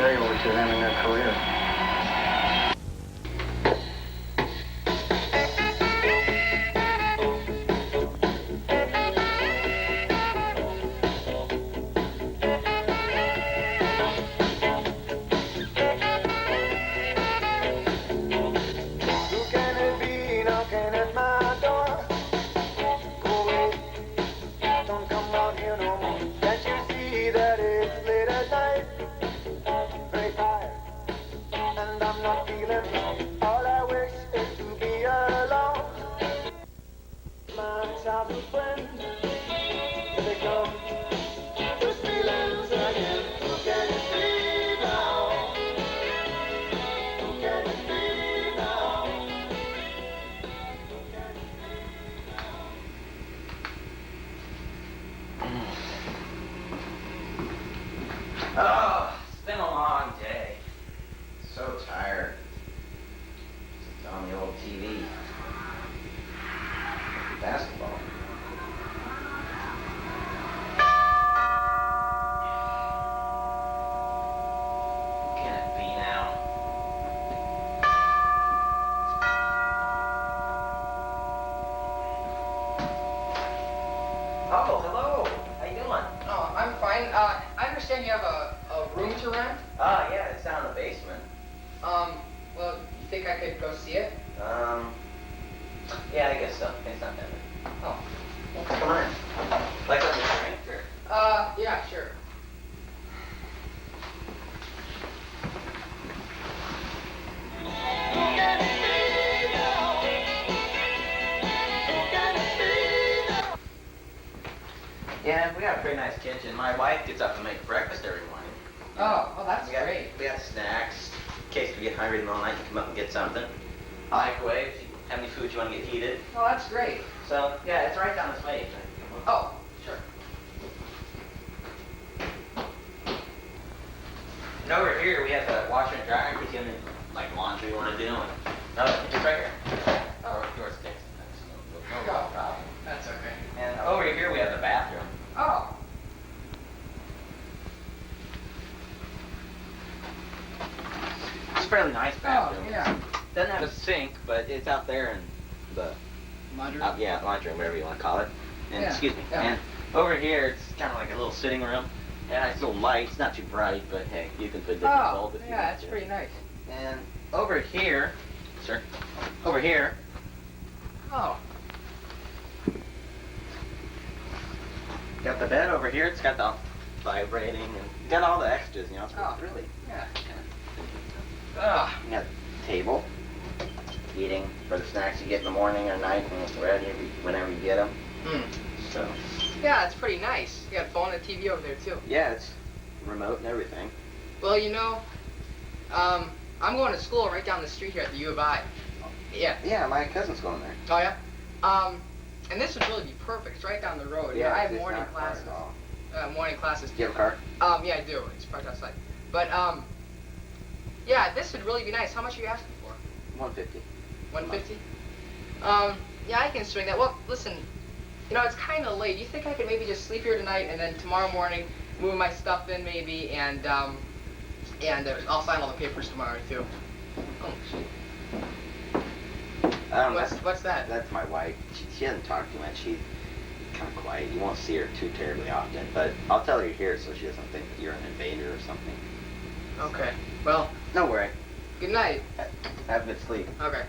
carry over to them in their career. Oh, it's been a long day. So tired. Just on the old TV. Basketball. Who can it be now? Oh, hello. How you doing? Oh, I'm fine. I understand you have a room to rent? Yeah, it's down in the basement. Well, you think I could go see it? Yeah, I guess so. It's not that bad. Oh. Well, come on in. Like something to drink or? Yeah, sure. Yeah, we got a pretty nice kitchen. My wife gets up and makes breakfast every morning. Oh, well, that's great. We got snacks. In case we get hungry in the middle of the night, you come up and get something. Microwave, if you have any food you want to get heated. Oh, that's great. So, yeah, it's right down this way. Oh, sure. And over here, we have the washer and dryer in case you have any, like, laundry you want to do. Oh, it's right here. Oh, yours sticks. No problem. That's okay. And over here, we have the bathroom. Oh. It's a fairly nice bathroom. Oh, yeah. Doesn't have a sink, but it's out there in the Laundry? yeah, laundry room, whatever you want to call it. And Yeah, excuse me. yeah. And over here, it's kind of like a little sitting room. Yeah, it's a little light. It's not too bright, but hey, you can put different bulb if you want yeah, it's to. pretty nice. And over here, sir, over here, Oh. got the bed over here. It's got the vibrating and got all the extras. You know, it's really. Yeah. You got the table, eating for the snacks you get in the morning or night, and it's ready whenever you get them. So. Yeah, it's pretty nice. You got a phone and a TV over there, too. Yeah, it's remote and everything. Well, you know, I'm going to school right down the street here at the U of I. Yeah. Yeah, my cousin's going there. Oh, yeah? And this would really be perfect. It's right down the road. Yeah, I have it's morning not far classes. at all. Morning classes. Do you have a car? Yeah, I do. It's parked outside. But, yeah, this would really be nice. How much are you asking for? $150. $150? Yeah, I can swing that. Well, listen, you know, it's kind of late. Do you think I could maybe just sleep here tonight and then tomorrow morning move my stuff in maybe and I'll sign all the papers tomorrow, too. What's that? That's my wife. She doesn't talk too much. She's kind of quiet. You won't see her too terribly often, but I'll tell her you're here so she doesn't think that you're an invader or something. Okay. Well. No worry. Good night. Have a good sleep. Okay.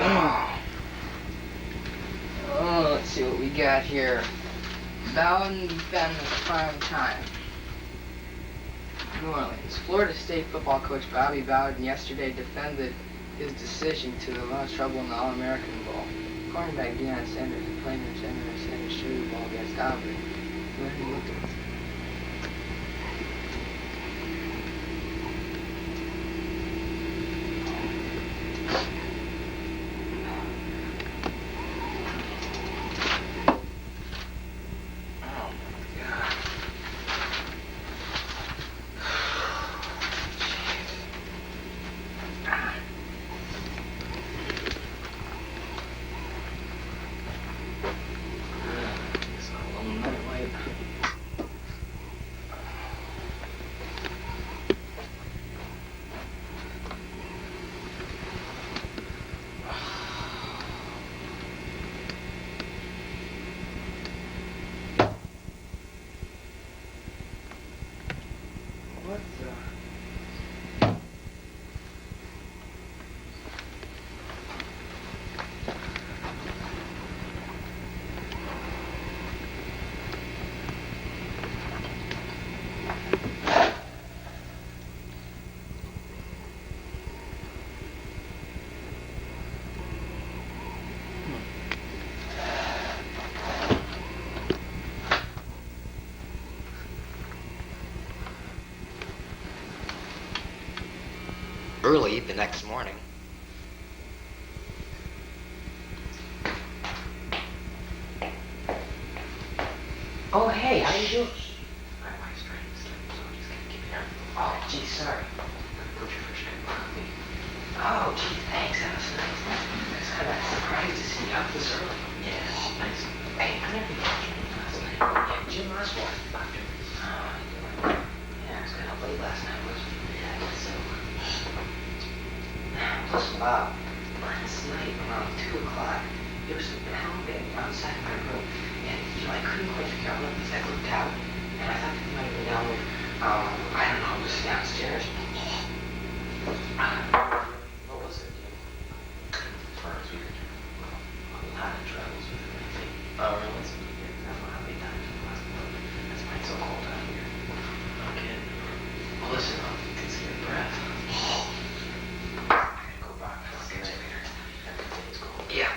Oh, let's see what we got here. Bowden defends prime time. New Orleans. Florida State football coach Bobby Bowden yesterday defended his decision to allow trouble in the All-American Bowl. Cornerback Deion Sanders and playmaker Sanders threw the ball against Gumby. When he looked at early the next morning. Oh, hey, how you doing? My wife's trying to sleep, so I'm just gonna give her. Oh, gee, sorry. Put your first cup of coffee. Oh, gee, thanks. That was nice. That's kind of surprised to see you up this early. Yeah, nice. Hey, I never got Jim last night. Yeah, Jim Oswald. Doctor. Yeah, it was kind of late last night, wasn't it? Yeah, I guess so. Listen, Bob, last night around 2 o'clock, there was some pounding outside my room, and I couldn't quite figure out what that looked out, and I thought it might have been down with, I don't know, it was downstairs. What was it? As far as we could do, a lot of travels with it, I think. Oh, really? I don't know how many times in the last month. That's why it's so cold out here. Okay. Well, listen, you can see your breath. I gotta go back. I'll see you later. Everything's cold. Yeah.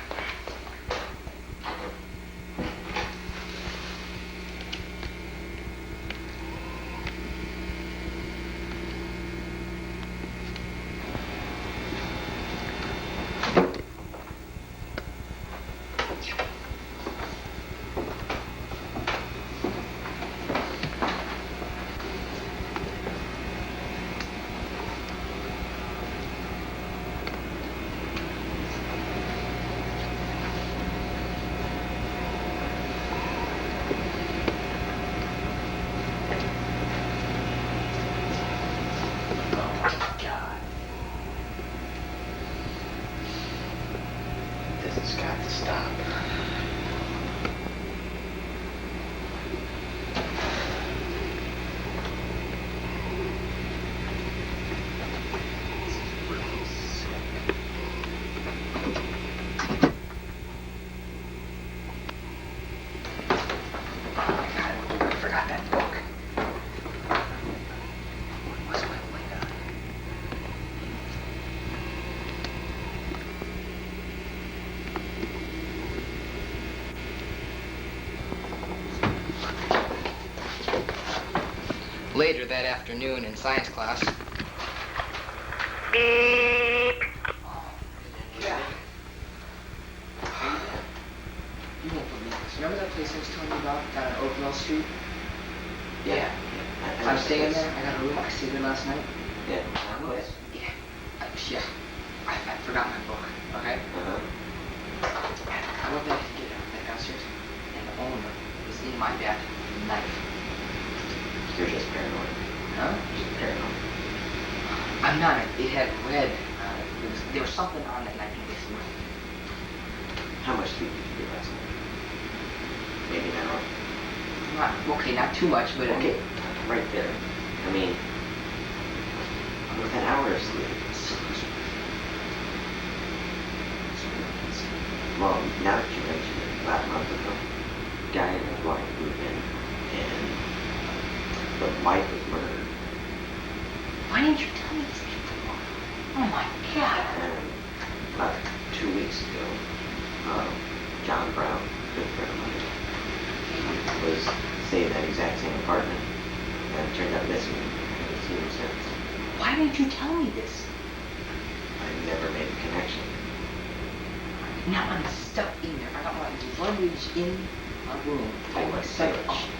This has got to stop. This is really sick. Oh my God, I forgot that book. What's my light on? Later that afternoon in science class. Beep. Yeah. You won't believe this. Remember that place I was telling you about down on Oakville Street? Yeah. I'm staying there. I got a room. I stayed there last night. Yeah. Yeah. Yeah. I forgot my book. Okay. Uh-huh. And I went back to get it back downstairs, and the owner was in my bed with a knife. You're just paranoid. Huh? Just paranoid. I'm not. It had red on it. There was something on that knife in this room. How much sleep did you get last night? Maybe an hour. Not too much, but Okay, right there. I mean, with an hour of sleep, it's so much. Well, now that you mention it, about a month ago, guy and his wife moved in, and the wife was murdered. Why didn't you tell me this before? Oh my God. And about 2 weeks ago, John Brown, a good friend of mine, was staying in that exact same apartment, and it turned out missing. I haven't seen him since. Why didn't you tell me this? I never made the connection. Now I'm stuck in there. I got my luggage in my room. All my stuff,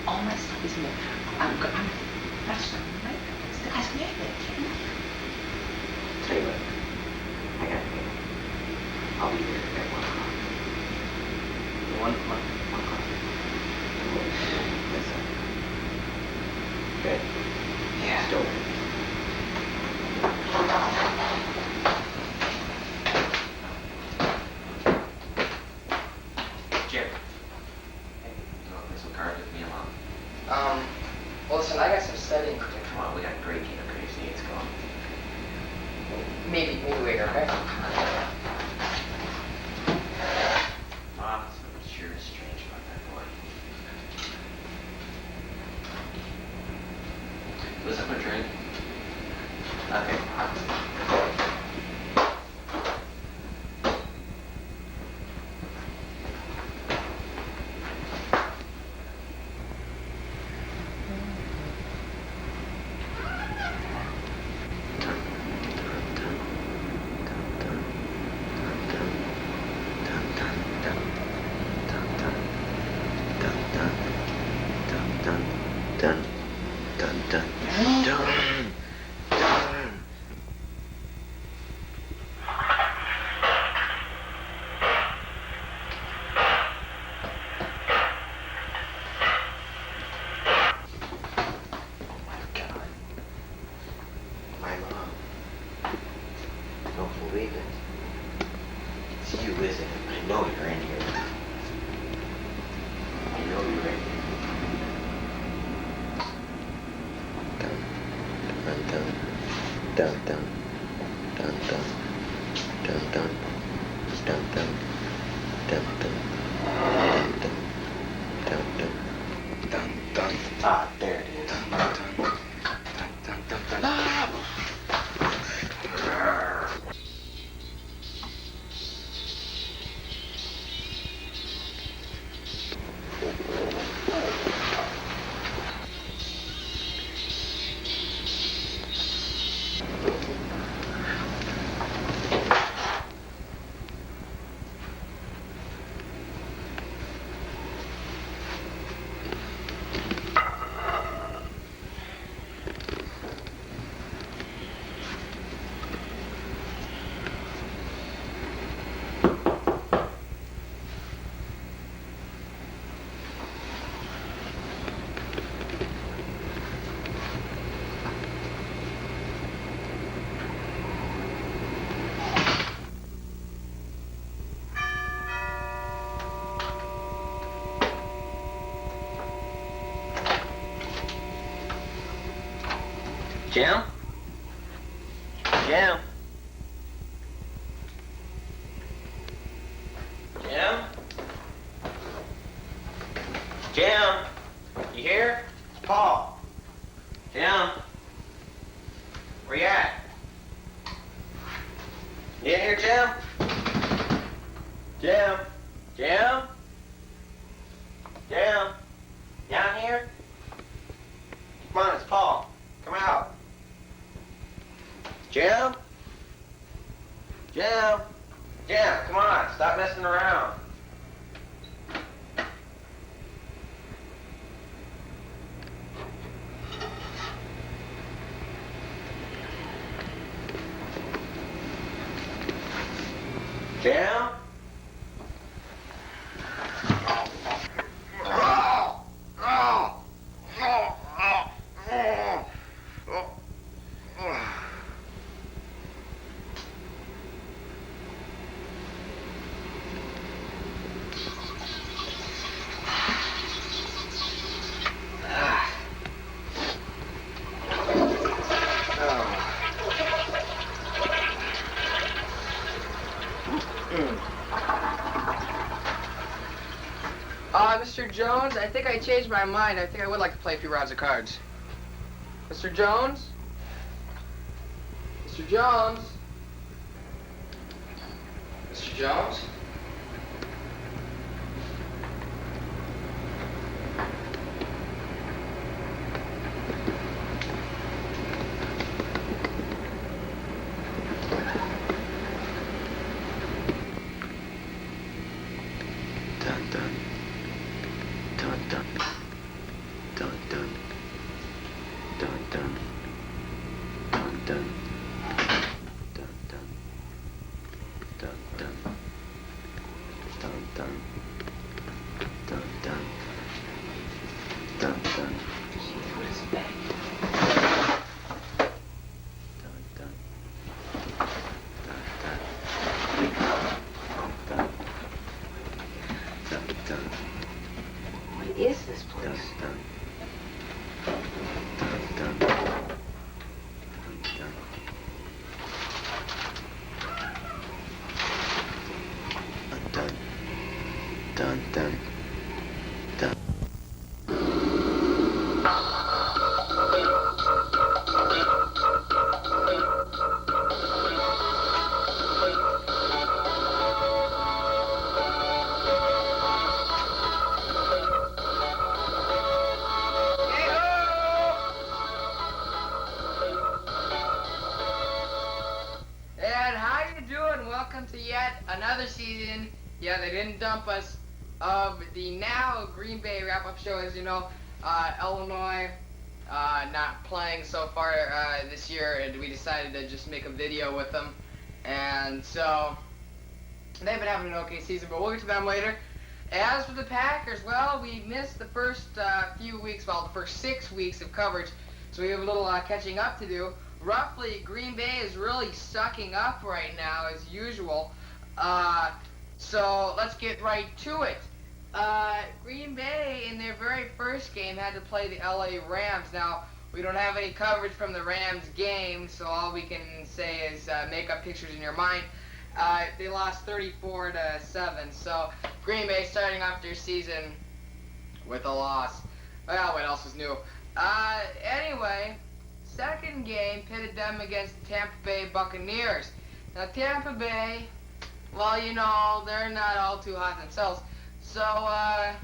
all my stuff is in there. That's not right. The guy's mad at me. Tell you what, I gotta go. I'll be there at 1 o'clock. 1 o'clock. 1 o'clock. Listen. Okay? Yeah. Still there. Jerry. Hey, you wanna play some cards with me alone? Well, listen, I got some studying to do. Come on, we got great game of crazy. Let's go. Maybe later, okay? Mom, something sure is strange about that boy. Was that my drink? Okay. Don't believe it. It's you, isn't it? I know you're in here. I know you're in here. Ah, there it is. Jim? Jim? Jim? Jim? You here? It's Paul. Jim? Where you at? You in here, Jim? Jim? Jim? Jim? Down here? Come on, it's Paul. Come out. Jim? Jim? Jim, come on, stop messing around. Jim? Mr. Jones, I think I changed my mind. I think I would like to play a few rounds of cards. Mr. Jones? Mr. Jones? Mr. Jones? Dun dun. Dun dun. Dun dun. Dun dun. Dun dun. Dun dun. Dun dun. Dun dun. Dun dun. Dun dun. What is back? Dun dun. Dun dun. Dun. Dun dun. What is this place? Dun dun. Dun dun. Dun dun. Dun dun. Dun. And how you doing? Welcome to yet another season. Yeah, they didn't dump us. Of the now Green Bay wrap-up show. As you know, Illinois not playing so far this year, and we decided to just make a video with them. And so they've been having an okay season, but we'll get to them later. As for the Packers, well, we missed the first few weeks, well, the first 6 weeks of coverage, so we have a little catching up to do. Roughly, Green Bay is really sucking up right now, as usual. So let's get right to it. Green Bay, in their very first game, had to play the LA Rams. Now, we don't have any coverage from the Rams game, so all we can say is make up pictures in your mind. They lost 34-7, so Green Bay starting off their season with a loss. Well, what else is new? Anyway, second game pitted them against the Tampa Bay Buccaneers. Now, Tampa Bay, well, you know, they're not all too hot themselves, so I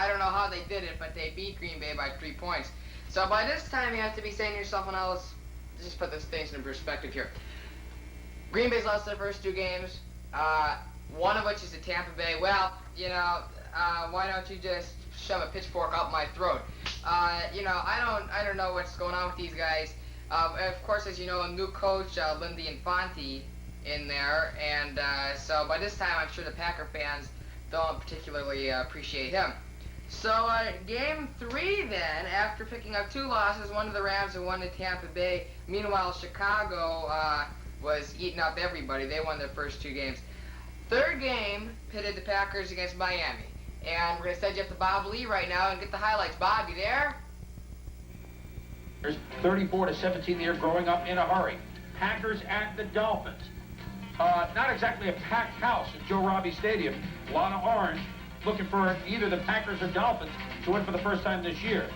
don't know how they did it, but they beat Green Bay by 3 points. So by this time, you have to be saying to yourself, well, now let's just put this things in perspective here. Green Bay's lost their first 2 games, one of which is to Tampa Bay. Well, you know, why don't you just shove a pitchfork up my throat? You know, I don't know what's going on with these guys. Of course, as you know, a new coach, Lindy Infante, in there, and so by this time, I'm sure the Packer fans don't particularly appreciate him. So game 3 then, after picking up 2 losses, one to the Rams and one to Tampa Bay. Meanwhile, Chicago was eating up everybody. They won their first 2 games. Third game pitted the Packers against Miami. And we're going to send you up to Bob Lee right now and get the highlights. Bob, you there? 34-17, they're growing up in a hurry. Packers at the Dolphins. Not exactly a packed house at Joe Robbie Stadium. A lot of orange, looking for either the Packers or Dolphins to win for the first time this year.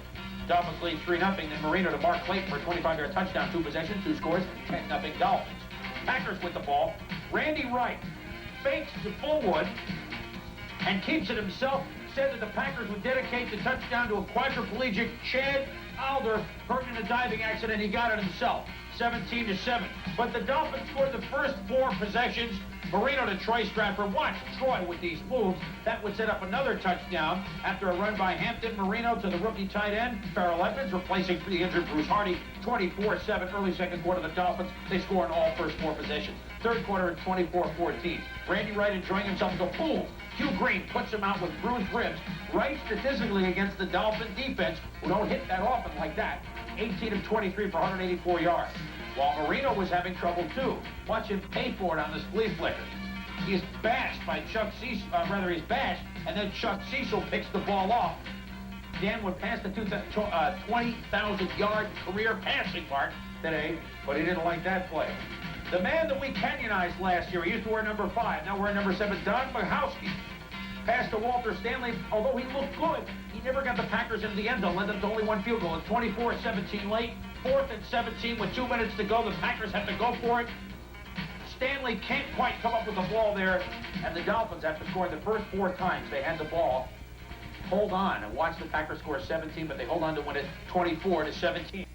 Dolphins lead 3-0, then Marino to Mark Clayton for a 25-yard touchdown, 2 possessions, 2 scores, 10-0 Dolphins. Packers with the ball. Randy Wright fakes to Fullwood and keeps it himself. Said that the Packers would dedicate the touchdown to a quadriplegic Chad Alder hurt in a diving accident. He got it himself. 17-7. But the Dolphins scored the first 4 possessions. Marino to Troy Stratford. Watch Troy with these moves. That would set up another touchdown after a run by Hampton. Marino to the rookie tight end, Farrell Evans, replacing the injured Bruce Hardy. 24-7. Early second quarter, the Dolphins, they score in all first 4 possessions. Third quarter at 24-14. Randy Wright enjoying himself. Go boom. Hugh Green puts him out with bruised ribs. Right statistically against the Dolphin defense, who don't hit that often like that. 18 of 23 for 184 yards. While Marino was having trouble too. Watch him pay for it on this flea flicker. He is bashed by Chuck Cecil, he's bashed, and then Chuck Cecil picks the ball off. Dan would pass the 20,000-yard career passing mark today, but he didn't like that play. The man that we Kenyonized last year, he used to wear number 5, now wearing number 7, Don Majkowski. pass to Walter Stanley, although he looked good, he never got the Packers into the end zone, led them to only one field goal. It's 24-17 late, 4th and 17 with 2 minutes to go. The Packers have to go for it. Stanley can't quite come up with the ball there, and the Dolphins, after scoring the first 4 times they had the ball, hold on and watch the Packers score 17, but they hold on to win it 24-17.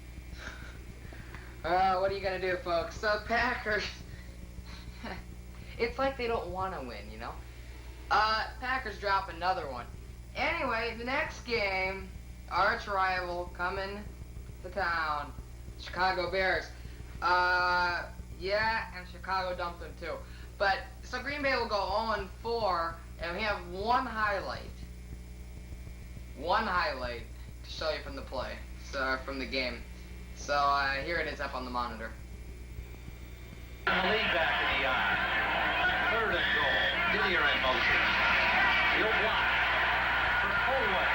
What are you gonna do, folks? So Packers, it's like they don't want to win, you know? Packers drop another one. Anyway, the next game, arch rival coming to town, Chicago Bears. Yeah, and Chicago dumped them too. But, so Green Bay will go 0-4, and we have one highlight to show you from the play, so from the game. So, here it is up on the monitor. The lead back in the eye. 3rd and goal. Didier in motion. He'll block. For Fullwood.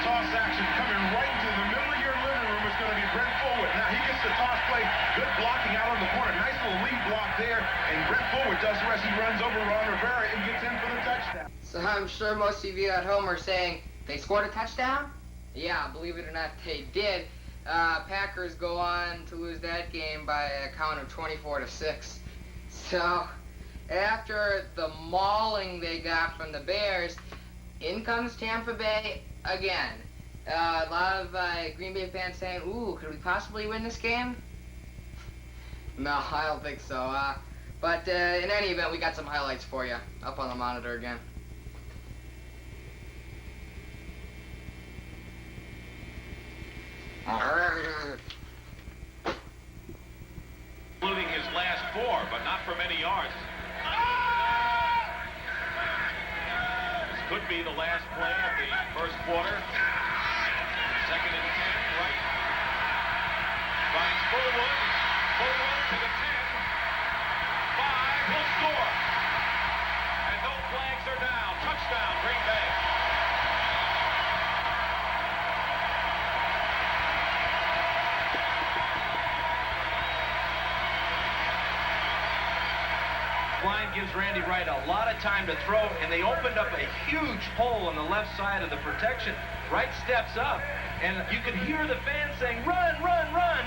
Touchdown. Action coming right into the middle of your living room is going to be Brent Fullwood. Now he gets the toss play. Good blocking out on the corner. Nice little lead block there. And Brent Fullwood does the rest. He runs over Ron Rivera and gets in for the touchdown. So I'm sure most of you at home are saying, they scored a touchdown? Yeah, believe it or not, they did. Packers go on to lose that game by a count of 24-6. So, after the mauling they got from the Bears, in comes Tampa Bay again. A lot of Green Bay fans saying, ooh, could we possibly win this game? No, I don't think so. But in any event, we got some highlights for you up on the monitor again. Including his last 4, but not for many yards. This could be the last play of the first quarter. 2nd and 10, right. Finds Fullwood. Fullwood to the 10. 5, will score. And no flags are down. Touchdown, Green Bay. Line gives Randy Wright a lot of time to throw, and they opened up a huge hole on the left side of the protection. Wright steps up, and you can hear the fans saying, run, run, run.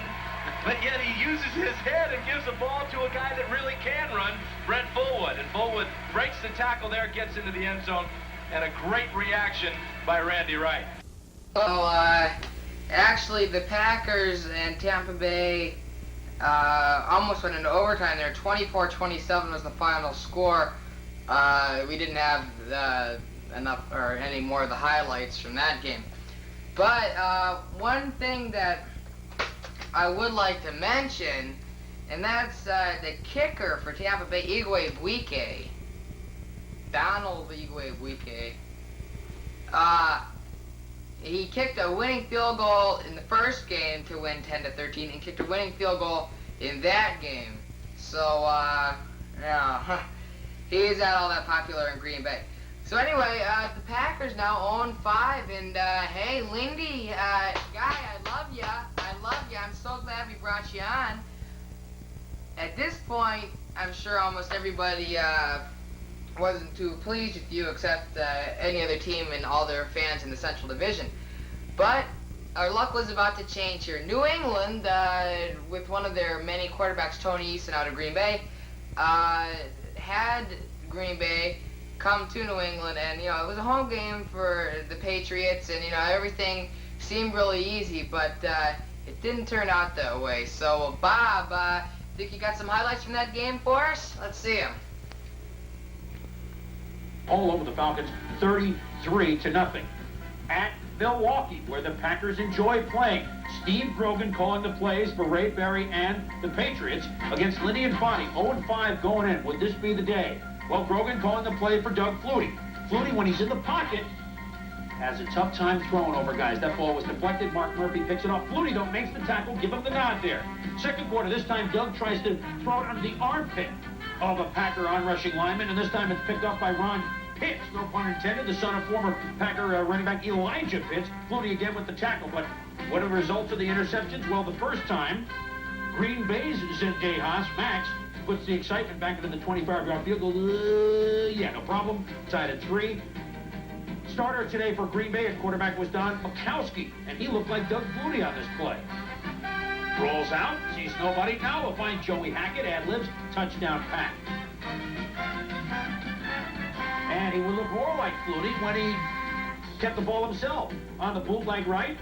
But yet he uses his head and gives the ball to a guy that really can run, Brent Fullwood. And Fullwood breaks the tackle there, gets into the end zone, and a great reaction by Randy Wright. Well, actually, the Packers and Tampa Bay almost went into overtime there. 24-27 was the final score. We didn't have enough or any more of the highlights from that game. But one thing that I would like to mention, and that's the kicker for Tampa Bay, Igwe Buike. Donald Igwe Buike. He kicked a winning field goal in the first game to win 10-13 and kicked a winning field goal in that game. So, yeah, he's not all that popular in Green Bay. So anyway, the Packers now 0-5, and hey, Lindy, guy, I love ya. I'm so glad we brought you on. At this point, I'm sure almost everybody wasn't too pleased with you except any other team and all their fans in the Central Division. But our luck was about to change here. New England, with one of their many quarterbacks, Tony Easton out of Green Bay, had Green Bay come to New England, and it was a home game for the Patriots, and everything seemed really easy, but it didn't turn out that way. So Bob, think you got some highlights from that game for us? Let's see them. All over the Falcons, 33-0. At Milwaukee, where the Packers enjoy playing, Steve Grogan calling the plays for Ray Berry and the Patriots against Lindy and Bonnie. 0-5 going in. Would this be the day? Well, Grogan calling the play for Doug Flutie. Flutie, when he's in the pocket, has a tough time throwing over guys. That ball was deflected. Mark Murphy picks it off. Flutie don't makes the tackle. Give him the nod there. Second quarter, this time Doug tries to throw it under the armpit of a Packer on-rushing lineman, and this time it's picked up by Ron Pitts, no pun intended, the son of former Packer running back Elijah Pitts. Flutie again with the tackle, but what are the results of the interceptions? Well, the first time, Green Bay's Zendejas, Max, puts the excitement back into the 25-yard field goal. Yeah, no problem. Tied at 3. Starter today for Green Bay at quarterback was Don Majkowski, and he looked like Doug Flutie on this play. Rolls out, sees nobody. Now we'll find Joey Hackett, ad-libs, touchdown pack. And he would look more like Flutie when he kept the ball himself on the bootleg right.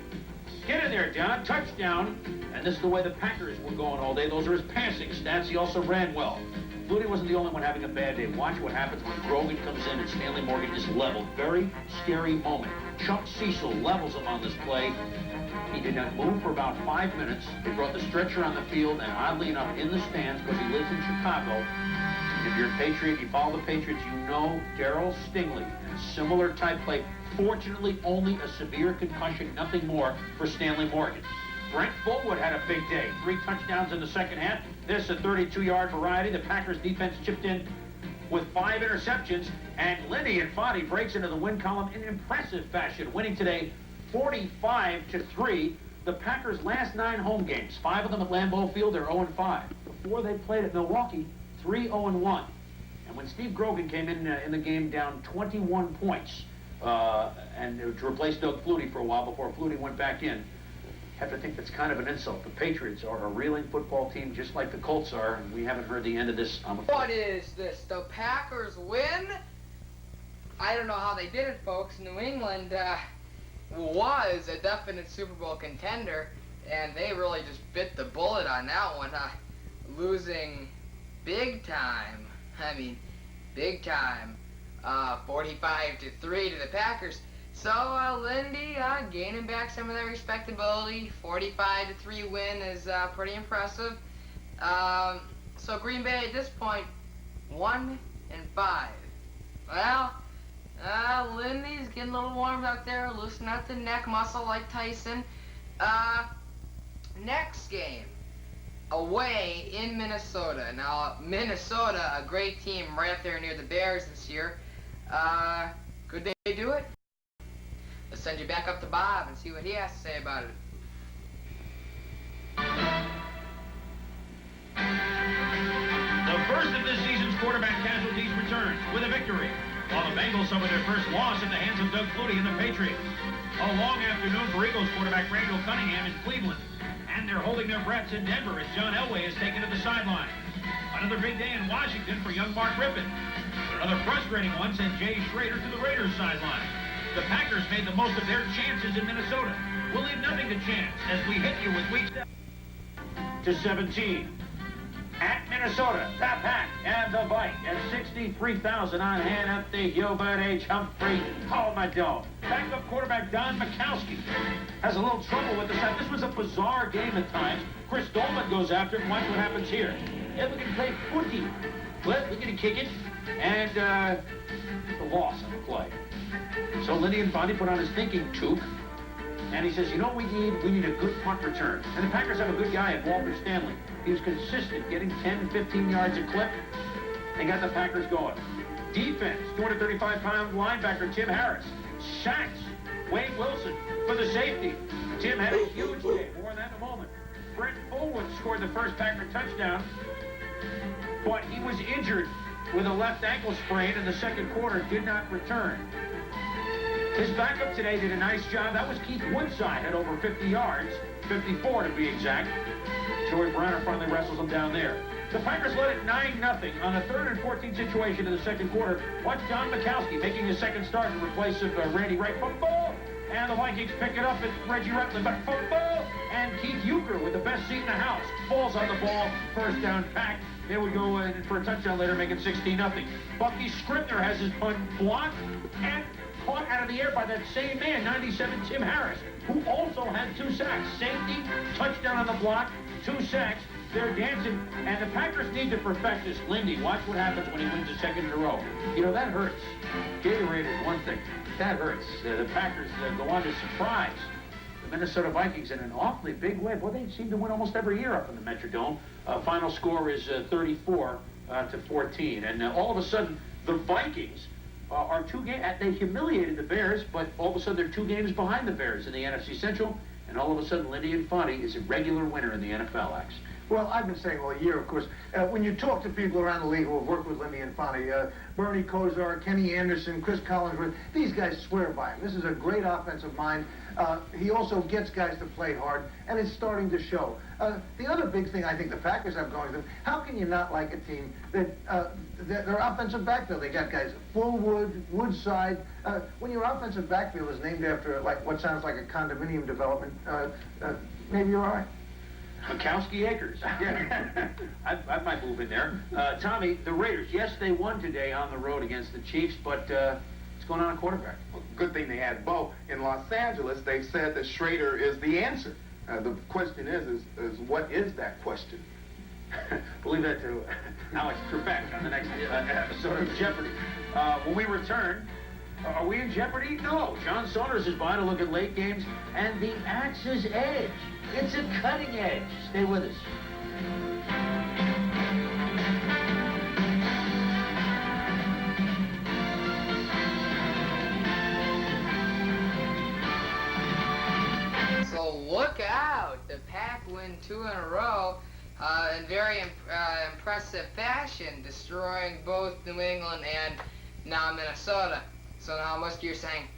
Get in there, John. Touchdown. And this is the way the Packers were going all day. Those are his passing stats. He also ran well. Flutie wasn't the only one having a bad day. Watch what happens when Grogan comes in and Stanley Morgan is leveled. Very scary moment. Chuck Cecil levels him on this play. He did not move for about 5 minutes. They brought the stretcher on the field, and oddly enough, in the stands, because he lives in Chicago. If you're a Patriot, you follow the Patriots, you know Darryl Stingley. Similar type play. Fortunately, only a severe concussion, nothing more for Stanley Morgan. Brent Fullwood had a big day. 3 touchdowns in the second half. This a 32-yard variety. The Packers defense chipped in with 5 interceptions, and Lindy Infante breaks into the win column in impressive fashion, winning today 45-3. The Packers' last 9 home games, 5 of them at Lambeau Field, they're 0-5. Before they played at Milwaukee, 3-0-1. And when Steve Grogan came in the game down 21 points, and to replace Doug Flutie for a while before Flutie went back in, have to think that's kind of an insult. The Patriots are a reeling football team just like the Colts are, and we haven't heard the end of this. What is this? The Packers win? I don't know how they did it, folks. New England was a definite Super Bowl contender, and they really just bit the bullet on that one, losing big time. I mean, big time. 45-3 to the Packers. So, Lindy gaining back some of their respectability. 45-3 win is pretty impressive. So Green Bay at this point, 1-5. Well, Lindy's getting a little warmed out there, loosening up the neck muscle like Tyson. Next game, away in Minnesota. Now, Minnesota, a great team right up there near the Bears this year. Could they do it? Let's send you back up to Bob and see what he has to say about it. The first of this season's quarterback casualties returns with a victory, while the Bengals suffer their first loss at the hands of Doug Flutie and the Patriots. A long afternoon for Eagles quarterback Randall Cunningham in Cleveland, and they're holding their breaths in Denver as John Elway is taken to the sideline. Another big day in Washington for young Mark Rippon. Another frustrating one sent Jay Schrader to the Raiders sideline. The Packers made the most of their chances in Minnesota. We'll leave nothing to chance as we hit you with week 17. At Minnesota, the Pack and the Bite at 63,000 on hand at the Hubert H. Humphrey Dome. Backup quarterback Don Majkowski has a little trouble with the set. This was a bizarre game at times. Chris Dolman goes after it, and watch what happens here. If we can play footy, but we're going to kick it, and the loss of the play. So Lindy Infante put on his thinking toque, and he says, you know what we need? We need a good punt return. And the Packers have a good guy at Walter Stanley. He was consistent, getting 10, 15 yards a clip. They got the Packers going. Defense, 235-pound linebacker Tim Harris. Sacks, Wade Wilson for the safety. Tim had a huge day. More on that in a moment. Brent Fullwood scored the first Packer touchdown, but he was injured with a left ankle sprain in the second quarter, did not return. His backup today did a nice job. That was Keith Woodside, had over 50 yards, 54 to be exact. Joey Browner finally wrestles him down there. The Packers led it 9-0 on a 3rd and 14 situation in the second quarter. Watch Don Majkowski making his second start in replace of Randy Wright. Football! And the Vikings pick it up at Reggie Rutland, but football! And Keith Euchre with the best seat in the house falls on the ball, first down Pack. They would go for a touchdown later, make it 16-0. Bucky Scribner has his punt blocked and caught out of the air by that same man, 97 Tim Harris, who also had 2 sacks. Safety, touchdown on the block, 2 sacks. They're dancing, and the Packers need to perfect this. Lindy, watch what happens when he wins a second in a row. You know, that hurts. Gatorade is one thing. That hurts. The Packers go on to surprise the Minnesota Vikings in an awfully big way. Boy, they seem to win almost every year up in the Metrodome. Final score is 34 to 14. And all of a sudden, the Vikings are 2 games. They humiliated the Bears, but all of a sudden they're 2 games behind the Bears in the NFC Central. And all of a sudden, Lindy Infante is a regular winner in the NFL, Axe. Well, I've been saying all year, of course, when you talk to people around the league who have worked with Lindy Infante, Bernie Kosar, Kenny Anderson, Chris Collinsworth, these guys swear by him. This is a great offensive mind. He also gets guys to play hard, and it's starting to show. The other big thing I think the Packers have going to them, how can you not like a team that their offensive backfield, they got guys Fullwood, Woodside. When your offensive backfield is named after like what sounds like a condominium development, maybe you're all right. Mikowski Acres. Yeah, I might move in there. Tommy, the Raiders, yes, they won today on the road against the Chiefs, but what's going on at quarterback? Well, good thing they had Bo. In Los Angeles, they've said that Schrader is the answer. The question is what is that question? We'll leave that to Alex Trebek on the next episode of Jeopardy. When we return, are we in jeopardy? No. John Saunders is by to look at late games and the Axe's Edge. It's a cutting edge. Stay with us. So look out. The Pack win 2 in a row in very impressive fashion, destroying both New England and now Minnesota. So now most of you are saying,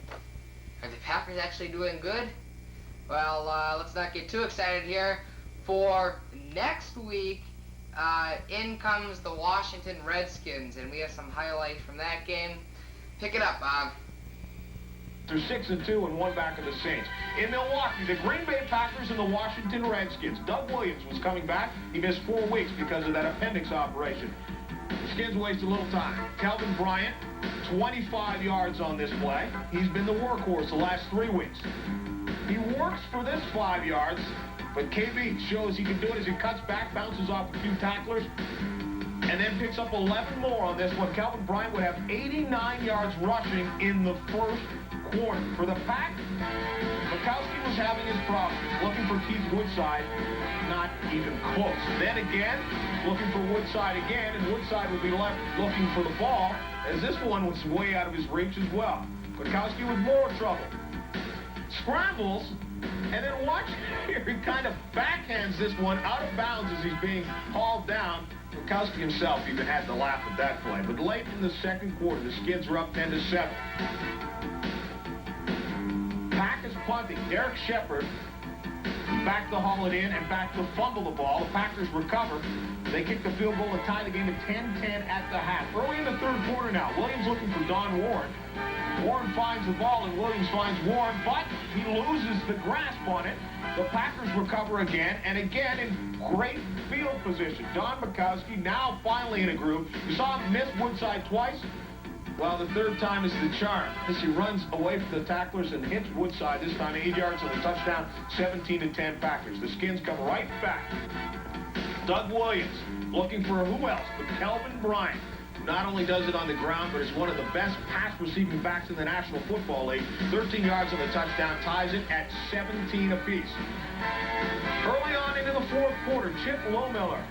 are the Packers actually doing good? Well, let's not get too excited here. For next week, in comes the Washington Redskins, and we have some highlights from that game. Pick it up, Bob. They're 6-2 and 1 back of the Saints. In Milwaukee, the Green Bay Packers and the Washington Redskins. Doug Williams was coming back. He missed 4 weeks because of that appendix operation. The Skins waste a little time. Calvin Bryant, 25 yards on this play. He's been the workhorse the last 3 weeks. He works for this 5 yards, but KB shows he can do it as he cuts back, bounces off a few tacklers, and then picks up 11 more on this one. Calvin Bryant would have 89 yards rushing in the first quarter. For the Pack, Mikowski was having his problems. Looking for Keith Woodside, not even close. Then again, looking for Woodside again, and Woodside would be left looking for the ball, as this one was way out of his reach as well. Mikowski with more trouble. Scrambles, and then watch here, he kind of backhands this one out of bounds as he's being hauled down. Mikowski himself even had to laugh at that play. But late in the second quarter, the Skins are up 10-7. Pack is punting. Derek Shepard back to haul it in and back to fumble the ball. The Packers recover. They kick the field goal and tie the game at 10-10 at the half. Early in the third quarter now, Williams looking for Don Warren. Warren finds the ball and Williams finds Warren, but he loses the grasp on it. The Packers recover again and again in great field position. Don Mikowski now finally in a groove. You saw him miss Woodside twice. Well, the third time is the charm as he runs away from the tacklers and hits Woodside, this time 8 yards on the touchdown, 17-10 Packers. The Skins come right back. Doug Williams looking for who else but Calvin Bryant. Not only does it on the ground, but is one of the best pass-receiving backs in the National Football League. 13 yards on the touchdown, ties it at 17 apiece. Early on into the fourth quarter, Chip Lohmiller,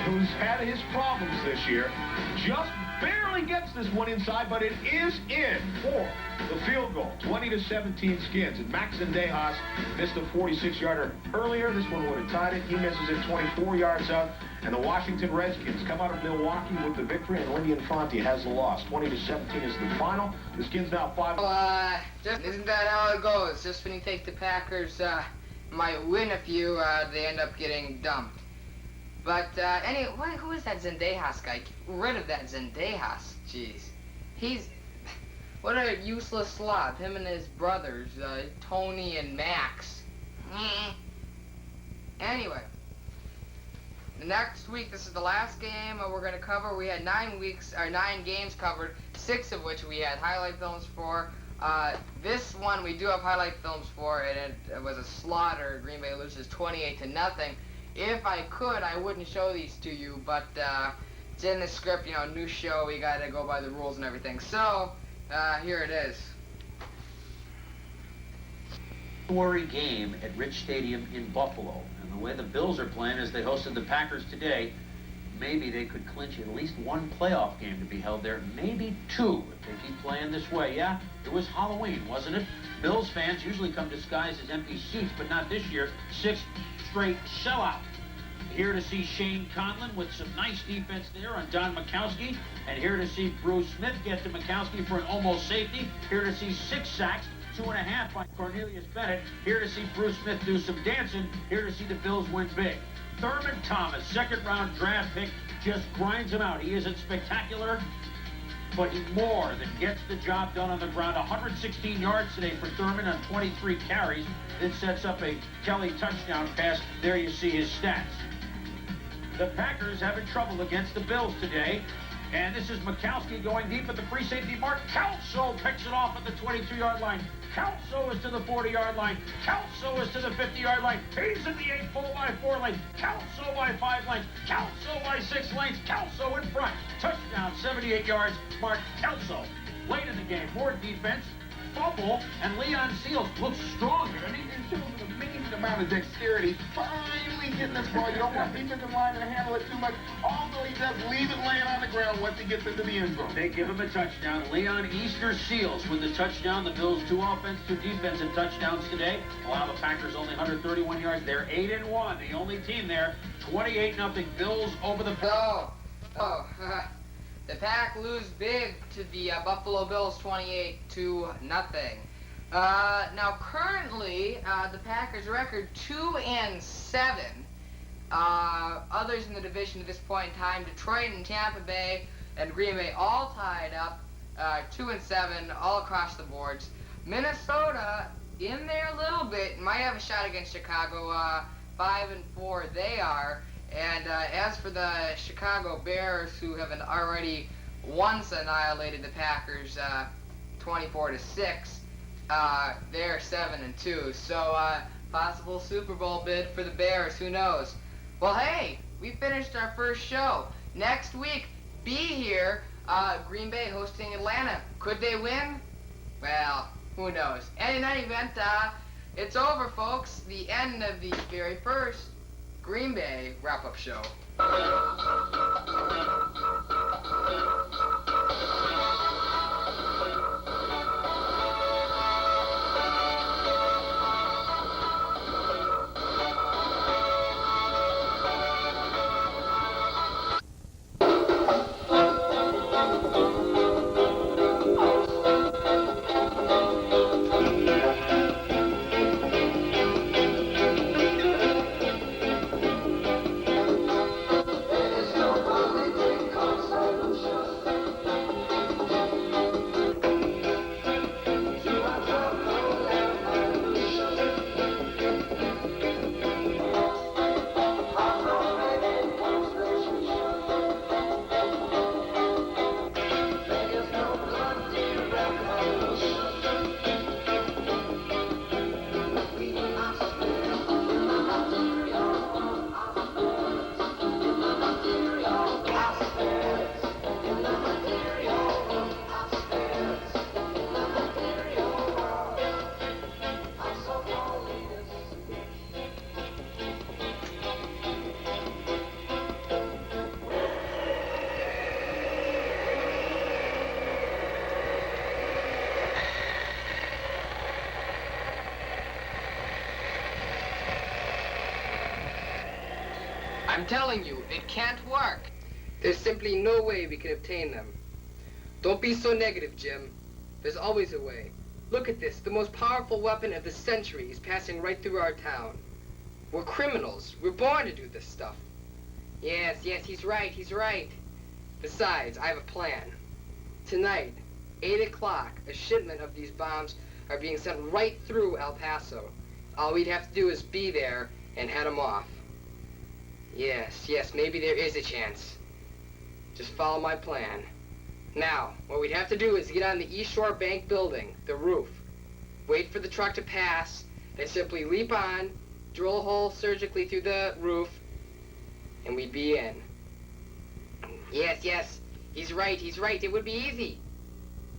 who's had his problems this year, just barely gets this one inside, but it is in for the field goal. 20-17 Skins. And Max Zendejas missed a 46-yarder earlier. This one would have tied it. He misses it 24 yards out. And the Washington Redskins come out of Milwaukee with the victory, and Lindy Infante has the loss. 20-17 is the final. The Skins now 5. Isn't that how it goes? Just when you think the Packers might win a few, they end up getting dumped. But anyway, who is that Zendejas guy? Get rid of that Zendejas. Jeez. He's... What a useless slob. Him and his brothers, Tony and Max. Anyway. Next week, this is the last game we're going to cover. We had 9 games covered, 6 of which we had highlight films for. This one we do have highlight films for, and it was a slaughter. Green Bay loses 28-0. if I could, I wouldn't show these to you, but it's in the script, you know, new show, we gotta go by the rules and everything. So, here it is. February game at Rich Stadium in Buffalo. And the way the Bills are playing as they hosted the Packers today, maybe they could clinch at least one playoff game to be held there, maybe two if they keep playing this way. Yeah, it was Halloween, wasn't it? Bills fans usually come disguised as empty seats, but not this year. 6th straight sellout. Here to see Shane Conlon with some nice defense there on Don Mikowski. And here to see Bruce Smith get to Mikowski for an almost safety. Here to see 6 sacks. 2.5 by Cornelius Bennett. Here to see Bruce Smith do some dancing. Here to see the Bills win big. Thurman Thomas, 2nd round draft pick, just grinds him out. He isn't spectacular, but he more than gets the job done on the ground. 116 yards today for Thurman on 23 carries. It sets up a Kelly touchdown pass. There you see his stats. The Packers having trouble against the Bills today. And this is Mikowski going deep at the free safety mark. Kelso picks it off at the 22-yard line. Kelso is to the 40-yard line. Kelso is to the 50-yard line. He's in the 8 full by 4 lane. Kelso by 5 lanes. Kelso by 6 lanes. Kelso in front. Touchdown, 78 yards. Mark Kelso. Late in the game, more defense. Fumble, and Leon Seals looks stronger. And he shows an amazing amount of dexterity. Finally getting this ball. You don't want defensive line to handle it too much. Although he does leave it laying on the ground once he gets into the end zone. They give him a touchdown. Leon Easter Seals with the touchdown. The Bills 2 offense, 2 defensive touchdowns today. Allow the Packers only 131 yards. They're 8-1. The only team there. 28-0 Bills over the... The Pack lose big to the Buffalo Bills 28-0. Now currently, the Packers record 2-7. Others in the division at this point in time, Detroit and Tampa Bay and Green Bay all tied up, 2-7 all across the boards. Minnesota in there a little bit, might have a shot against Chicago, 5-4 they are. And as for the Chicago Bears, who have already once annihilated the Packers 24-6, they're 7-2. So possible Super Bowl bid for the Bears, who knows? Well, hey, we finished our first show. Next week, be here, Green Bay hosting Atlanta. Could they win? Well, who knows? In any event, it's over, folks. The end of the very first Green Bay wrap-up show. I'm telling you, it can't work. There's simply no way we can obtain them. Don't be so negative, Jim. There's always a way. Look at this. The most powerful weapon of the century is passing right through our town. We're criminals. We're born to do this stuff. Yes, he's right. Besides, I have a plan. Tonight, 8 o'clock, a shipment of these bombs are being sent right through El Paso. All we'd have to do is be there and head them off. Yes, maybe there is a chance. Just follow my plan. Now, what we'd have to do is get on the East Shore Bank building, the roof. Wait for the truck to pass, then simply leap on, drill a hole surgically through the roof, and we'd be in. Yes, yes, he's right, it would be easy.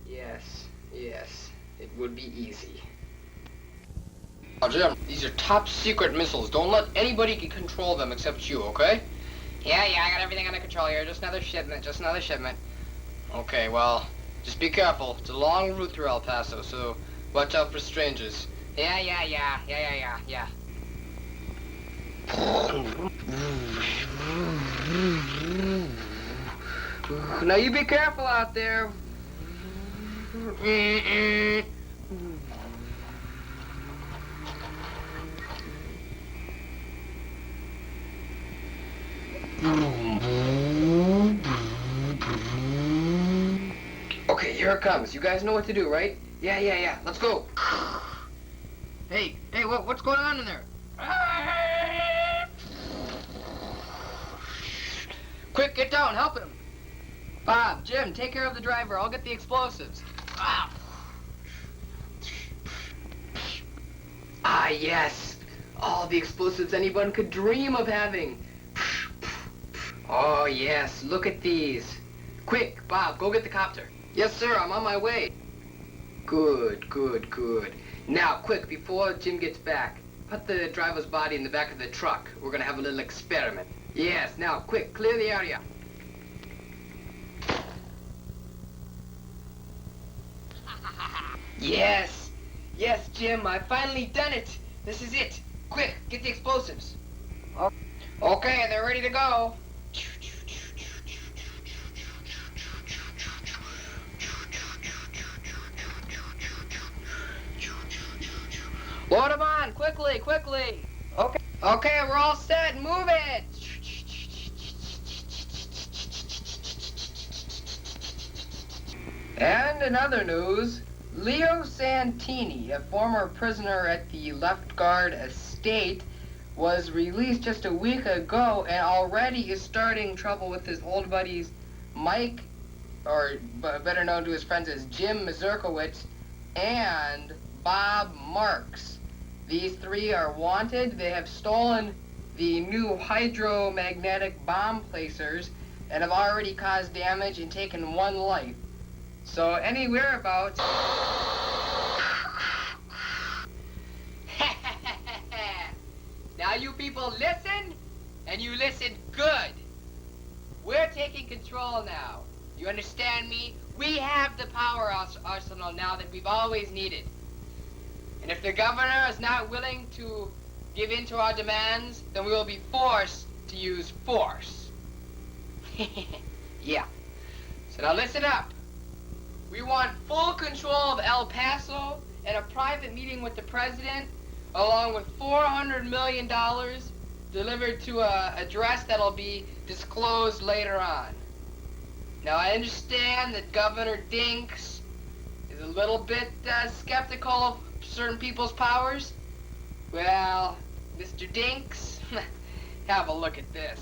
Yes, yes, it would be easy. Oh, Jim, these are top secret missiles. Don't let anybody control them except you, okay? Yeah, I got everything under control here. Just another shipment. Okay, well, just be careful. It's a long route through El Paso, so watch out for strangers. Yeah. Now you be careful out there. Okay, here it comes. You guys know what to do, right? Yeah. Let's go. Hey, what's going on in there? Quick, get down, help him. Bob, Jim, take care of the driver. I'll get the explosives. Ah, yes. All the explosives anyone could dream of having. Oh, yes, look at these. Quick, Bob, go get the copter. Yes, sir, I'm on my way. Good. Now, quick, before Jim gets back, put the driver's body in the back of the truck. We're gonna have a little experiment. Yes, now, quick, clear the area. Yes, Jim, I finally done it. This is it. Quick, get the explosives. Okay, they're ready to go. Load them on, quickly. Okay, we're all set. Move it. And in other news, Leo Santini, a former prisoner at the Left Guard estate, was released just a week ago and already is starting trouble with his old buddies Mike, or better known to his friends as Jim Mazurkowitz, and Bob Marks. These three are wanted. They have stolen the new hydromagnetic bomb placers and have already caused damage and taken one life. So any whereabouts... Now you people listen, and you listen good. We're taking control now. You understand me? We have the power arsenal now that we've always needed. And if the governor is not willing to give in to our demands, then we will be forced to use force. Yeah. So now listen up. We want full control of El Paso and a private meeting with the president, along with $400 million delivered to an address that'll be disclosed later on. Now I understand that Governor Dinks is a little bit skeptical of certain people's powers. Well, Mr. Dinks, have a look at this.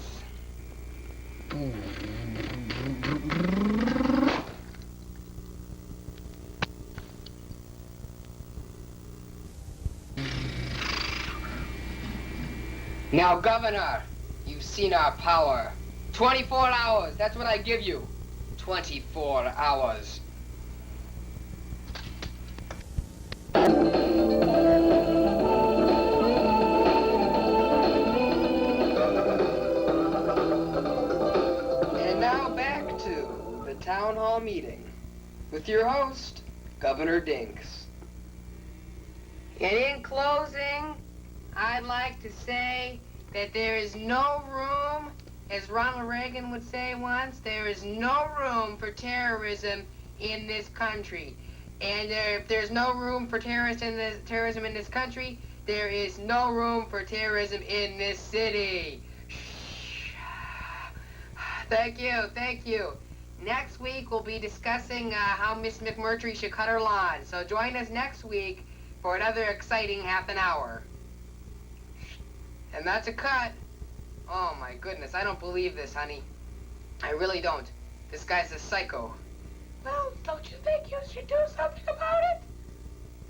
Now, Governor, you've seen our power. 24 hours, that's what I give you. 24 hours. And now back to the town hall meeting with your host, Governor Dinks. And in closing, I'd like to say that there is no room, as Ronald Reagan would say once, there is no room for terrorism in this country. And if there's no room for terrorism in this country, there is no room for terrorism in this city. Thank you. Next week we'll be discussing how Miss McMurtry should cut her lawn. So join us next week for another exciting half an hour. And that's a cut. Oh my goodness, I don't believe this, honey. I really don't. This guy's a psycho. Well, don't you think you should do something about it?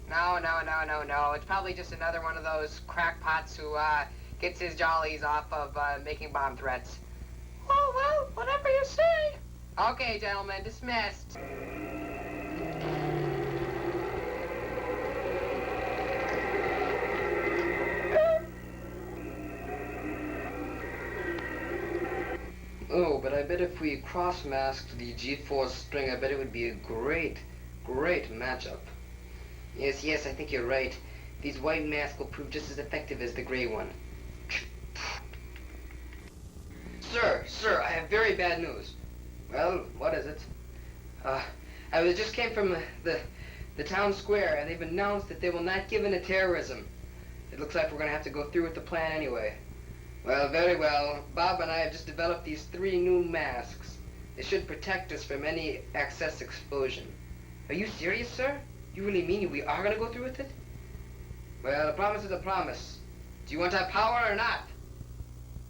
No. It's probably just another one of those crackpots who gets his jollies off of making bomb threats. Oh, well, whatever you say. Okay, gentlemen, dismissed. Oh, but I bet if we cross-masked the G-Force string, I bet it would be a great matchup. Yes, I think you're right. These white masks will prove just as effective as the gray one. Sir, I have very bad news. Well, what is it? I just came from the town square, and they've announced that they will not give in to terrorism. It looks like we're going to have to go through with the plan anyway. Well, very well. Bob and I have just developed these 3 new masks. They should protect us from any excess explosion. Are you serious, sir? You really mean we are going to go through with it? Well, a promise is a promise. Do you want our power or not?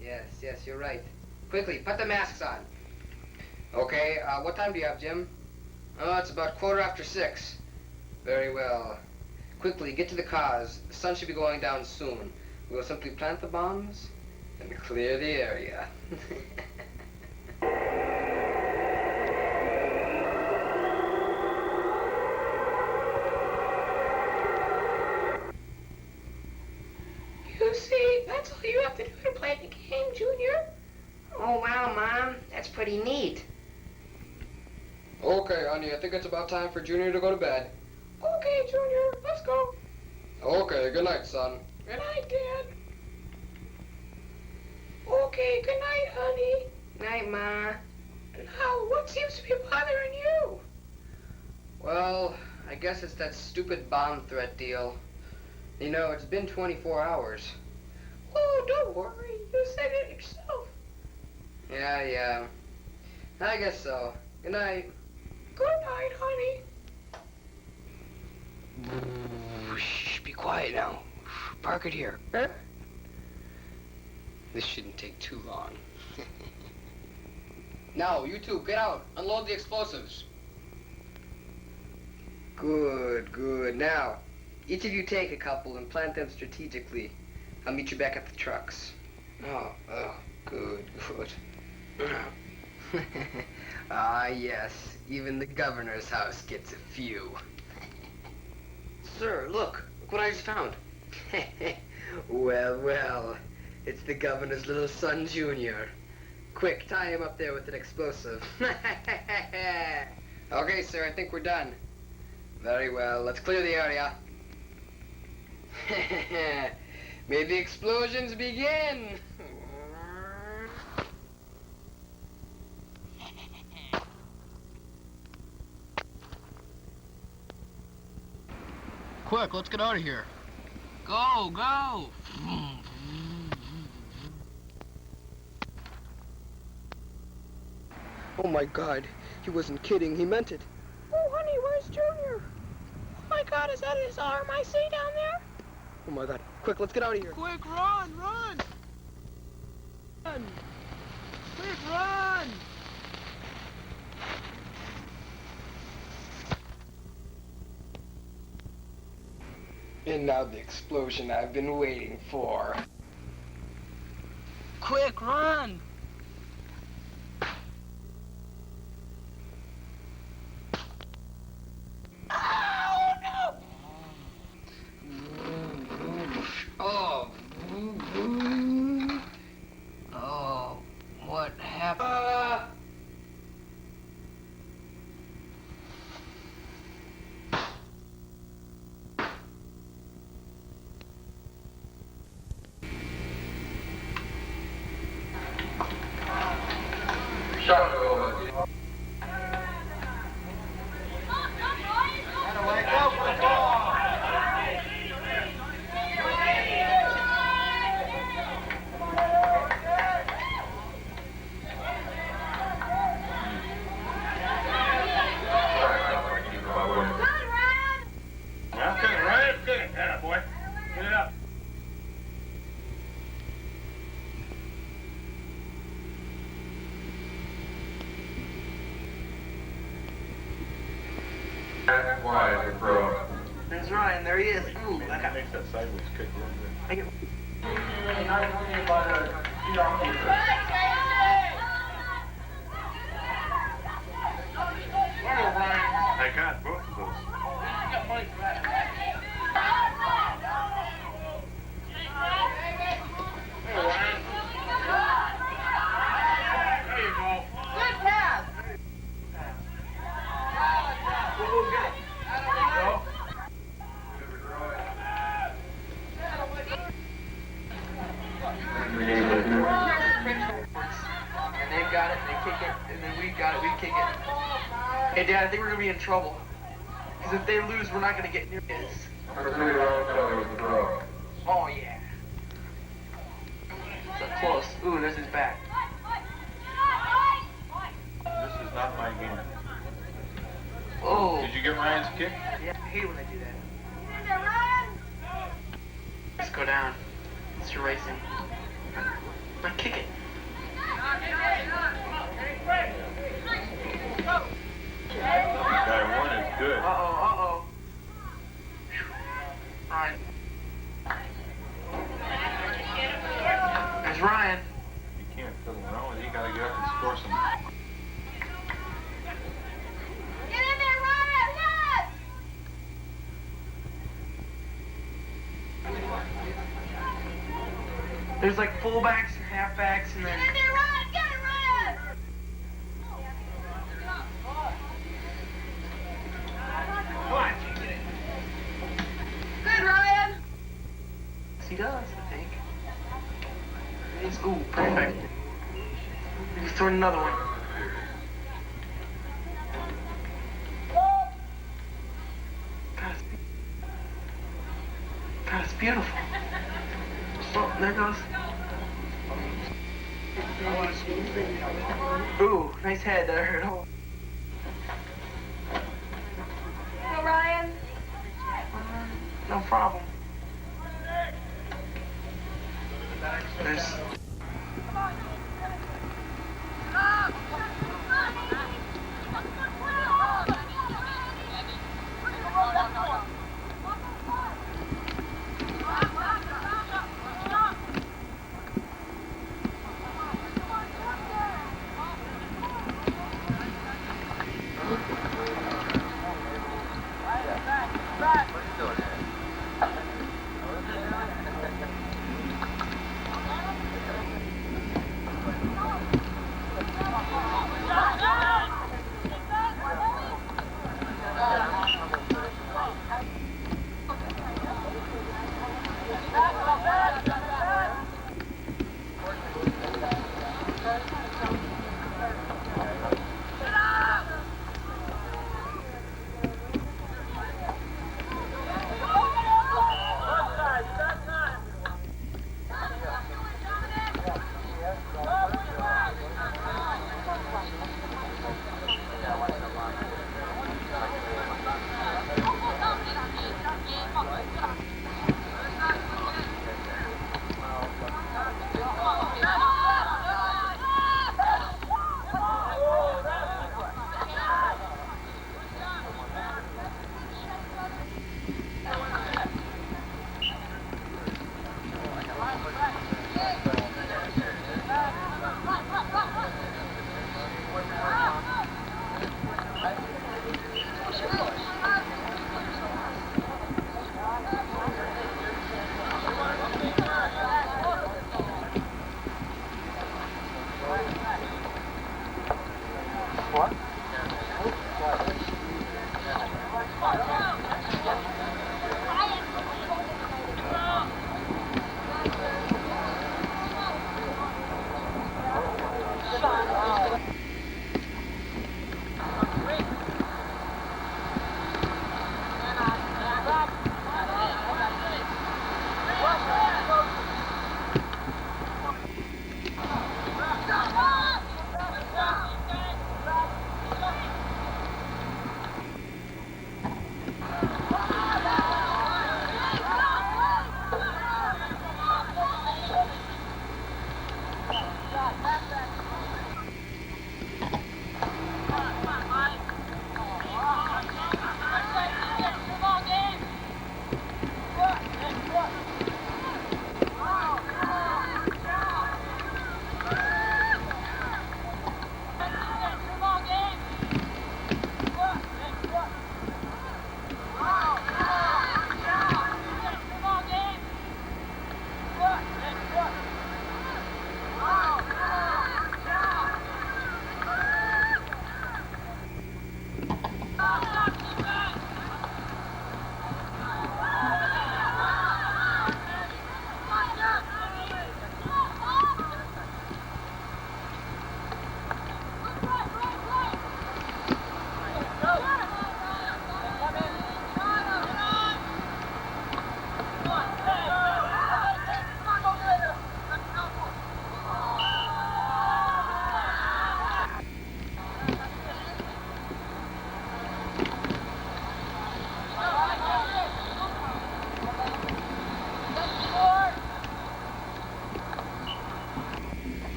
Yes, you're right. Quickly, put the masks on. Okay, what time do you have, Jim? Oh, it's about 6:15. Very well. Quickly, get to the cars. The sun should be going down soon. We will simply plant the bombs and clear the area. You see, that's all you have to do to play the game, Junior. Oh, wow, Mom. That's pretty neat. Okay, honey, I think it's about time for Junior to go to bed. Okay, Junior, let's go. Okay, good night, son. Good night, Dad. Okay, good night, honey. Night, Ma. Now, what seems to be bothering you? Well, I guess it's that stupid bomb threat deal. You know, it's been 24 hours. Oh, don't worry. You said it yourself. Yeah. I guess so. Good night. Good night, honey. Shh, be quiet now. Park it here. Huh? This shouldn't take too long. Now, you two, get out. Unload the explosives. Good. Now, each of you take a couple and plant them strategically. I'll meet you back at the trucks. Oh, good. Ah, yes. Even the governor's house gets a few. Sir, look what I just found. Well. It's the governor's little son, Junior. Quick, tie him up there with an explosive. Okay, sir, I think we're done. Very well, let's clear the area. May the explosions begin! Quick, let's get out of here. Go! Oh my God, he wasn't kidding, he meant it. Oh, honey, where's Junior? Oh my God, is that his arm I see down there? Oh my God, quick, let's get out of here. Quick, run! Quick, run! And now the explosion I've been waiting for. Quick, run! Oh, what happened? That's why the pro. That's right, and there he is. Ooh, Makes that sideways kick a little bit. I got both of those. And they've got it, they kick it, and then we've got it, we kick it. Hey, Dad, I think we're gonna be in trouble. Because if they lose, we're not gonna get near this. Oh, yeah. So close. Ooh, there's his back. This is not my game. Oh. Did you get Ryan's kick? Yeah, I hate when they do that. Just go down. It's your racing. Now kick it. Guy one is good. Uh-oh. Ryan. There's Ryan. You can't fiddle around with it. You gotta get up and score some. Get in there, Ryan! Yes! There's like fullbacks and halfbacks and then... Get in there, Ryan! Get it, Ryan! Good, Ryan! Yes, he does, I think. He's, ooh, perfect. He's throwing another one. God, it's beautiful. Oh, there it goes. Ooh, nice head there. Oh. Go, Ryan! No problem. There's...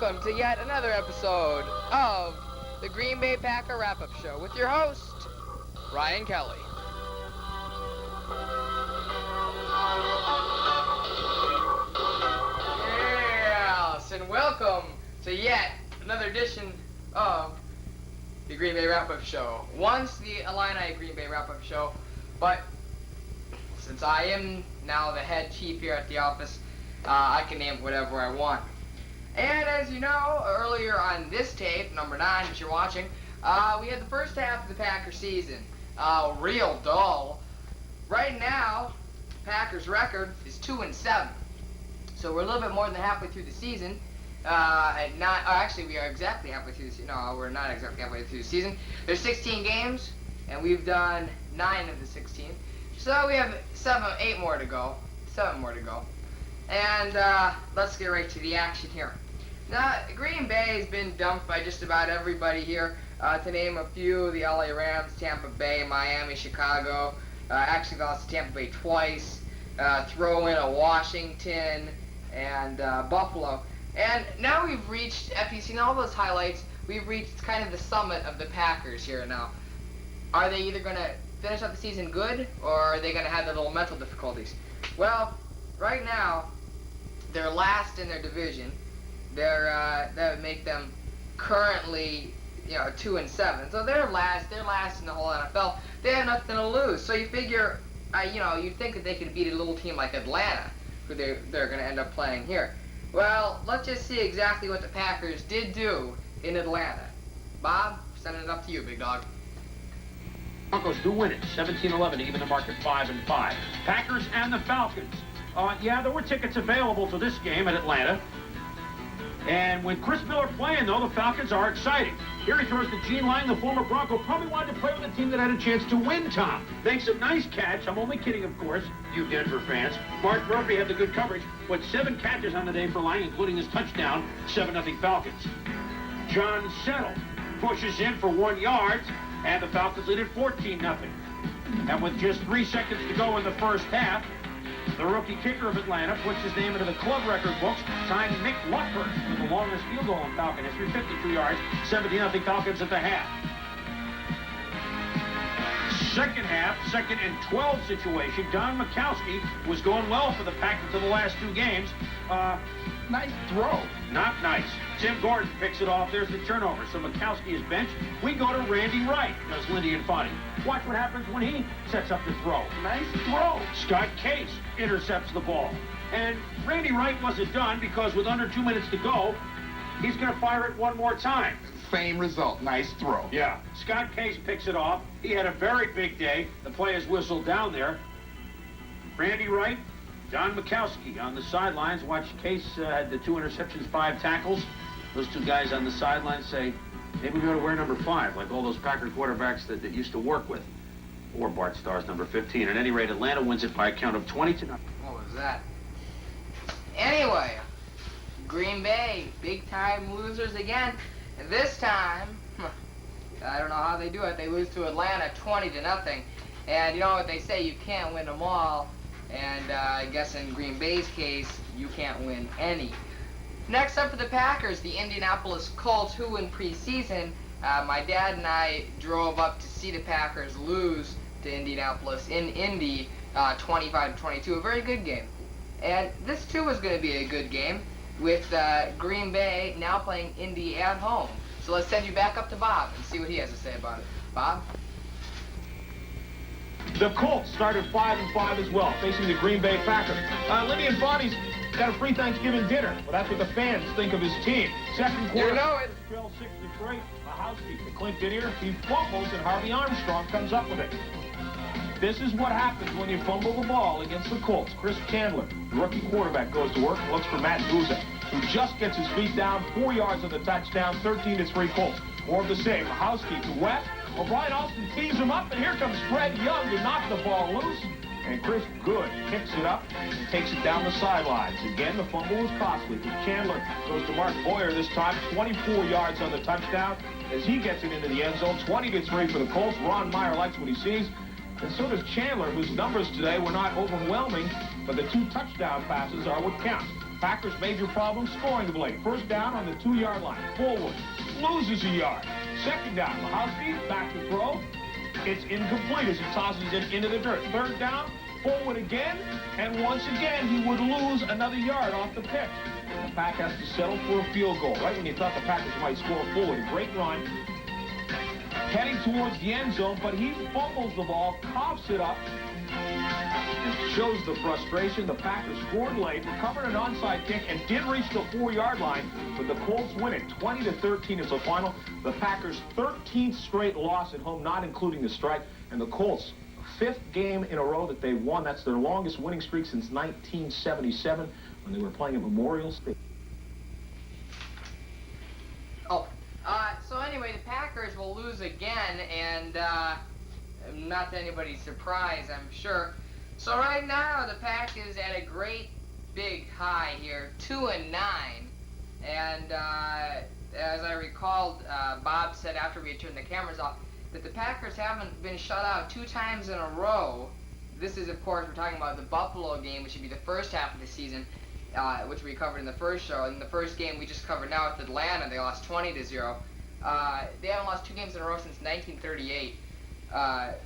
welcome to yet another episode of the Green Bay Packer Wrap-Up Show with your host, Ryan Kelly. Yes, and welcome to yet another edition of the Green Bay Wrap-Up Show. Once the Illini Green Bay Wrap-Up Show, but since I am now the head chief here at the office, I can name whatever I want. And as you know, earlier on this tape, number 9 that you're watching, we had the first half of the Packers season. Real dull. Right now, Packers record is 2-7. So we're a little bit more than halfway through the season. Actually, we are exactly halfway through the season. No, we're not exactly halfway through the season. There's 16 games, and we've done 9 of the 16. So we have 8 more to go. 7 more to go. And let's get right to the action here. Now, Green Bay has been dumped by just about everybody here. To name a few, the LA Rams, Tampa Bay, Miami, Chicago. Actually lost to Tampa Bay twice. Throw in a Washington and Buffalo. And now we've reached, after you've seen all those highlights, we've reached kind of the summit of the Packers here now. Are they either going to finish up the season good, or are they going to have their little mental difficulties? Well, right now, they're last in their division. That would make them currently, 2-7. So they're last in the whole NFL. They have nothing to lose. So you figure, you'd think that they could beat a little team like Atlanta, who they're going to end up playing here. Well, let's just see exactly what the Packers did do in Atlanta. Bob, sending it up to you, big dog. Broncos do win it, 17-11 to even the mark at 5-5. Packers and the Falcons. There were tickets available to this game at Atlanta. And with Chris Miller playing, though, the Falcons are exciting. Here he throws to Gene Lang, the former Bronco, probably wanted to play with a team that had a chance to win, Tom. Makes a nice catch. I'm only kidding, of course, you Denver fans. Mark Murphy had the good coverage, with 7 catches on the day for Lang, including his touchdown, 7-0 Falcons. John Settle pushes in for 1 yard, and the Falcons lead at 14-0. And with just 3 seconds to go in the first half, the rookie kicker of Atlanta puts his name into the club record books, signed Mick Luckford with the longest field goal in Falcon history, 52 yards, 17-0 Falcons at the half. Second half, 2nd and 12 situation. Don Majkowski was going well for the Packers in the last 2 games. Nice throw. Not nice. Tim Gordon picks it off. There's the turnover. So Majkowski is benched. We go to Randy Wright, does Lindy and Fonty. Watch what happens when he sets up the throw. Nice throw. Scott Case intercepts the ball. And Randy Wright wasn't done because with under 2 minutes to go, he's going to fire it one more time. Same result. Nice throw. Yeah. Scott Case picks it off. He had a very big day. The play is whistled down there. Randy Wright, Don Majkowski on the sidelines. Watch Case had the 2 interceptions, 5 tackles. Those 2 guys on the sidelines say, maybe we ought to wear number 5, like all those Packer quarterbacks that used to work with. Or Bart Starr's number 15. At any rate, Atlanta wins it by a count of 20-0. What was that? Anyway, Green Bay, big-time losers again. And this time, I don't know how they do it. They lose to Atlanta 20-0. And you know what they say, you can't win them all. And I guess in Green Bay's case, you can't win any. Next up for the Packers, the Indianapolis Colts, who in preseason, my dad and I drove up to see the Packers lose to Indianapolis in Indy 25-22, a very good game. And this too was going to be a good game with Green Bay now playing Indy at home. So let's send you back up to Bob and see what he has to say about it. Bob? The Colts started 5-5 as well, facing the Green Bay Packers. Lindy and Fonty's got a free Thanksgiving dinner. Well, that's what the fans think of his team. Second quarter, You know it. 12-6 Detroit. Mahowski to Clint Didier. He fumbles, and Harvey Armstrong comes up with it. This is what happens when you fumble the ball against the Colts. Chris Chandler, the rookie quarterback, goes to work and looks for Matt Guzek, who just gets his feet down, 4 yards of the touchdown, 13-3 Colts. More of the same. Mahowski to West. O'Brien Austin tees him up, and here comes Fred Young to knock the ball loose. And Chris Good picks it up and takes it down the sidelines. Again, the fumble was costly. Chandler goes to Mark Boyer this time, 24 yards on the touchdown as he gets it into the end zone, 20-3 for the Colts. Ron Meyer likes what he sees, and so does Chandler, whose numbers today were not overwhelming, but the 2 touchdown passes are what count. Packers' major problem, scoring the blade. First down on the 2-yard line. Forward. Loses a yard. Second down. Mahowski back to throw. It's incomplete as he tosses it into the dirt. Third down. Forward again. And once again, he would lose another yard off the pitch. The Pack has to settle for a field goal. Right when you thought the Packers might score forward. A great run. Heading towards the end zone, but he fumbles the ball, coughs it up. It shows the frustration. The Packers scored late, recovered an onside kick, and did reach the 4-yard line, but the Colts win it 20-13 is the final. The Packers' 13th straight loss at home, not including the strike, and the Colts' 5th game in a row that they've won. That's their longest winning streak since 1977 when they were playing at Memorial Stadium. So anyway, the Packers will lose again, and not to anybody's surprise, I'm sure. So right now, the Pack is at a great big high here, 2-9. And as I recalled, Bob said after we had turned the cameras off, that the Packers haven't been shut out 2 times in a row. This is, of course, we're talking about the Buffalo game, which would be the first half of the season, which we covered in the first show. In the first game we just covered now with Atlanta, they lost 20-0. They haven't lost 2 games in a row since 1938.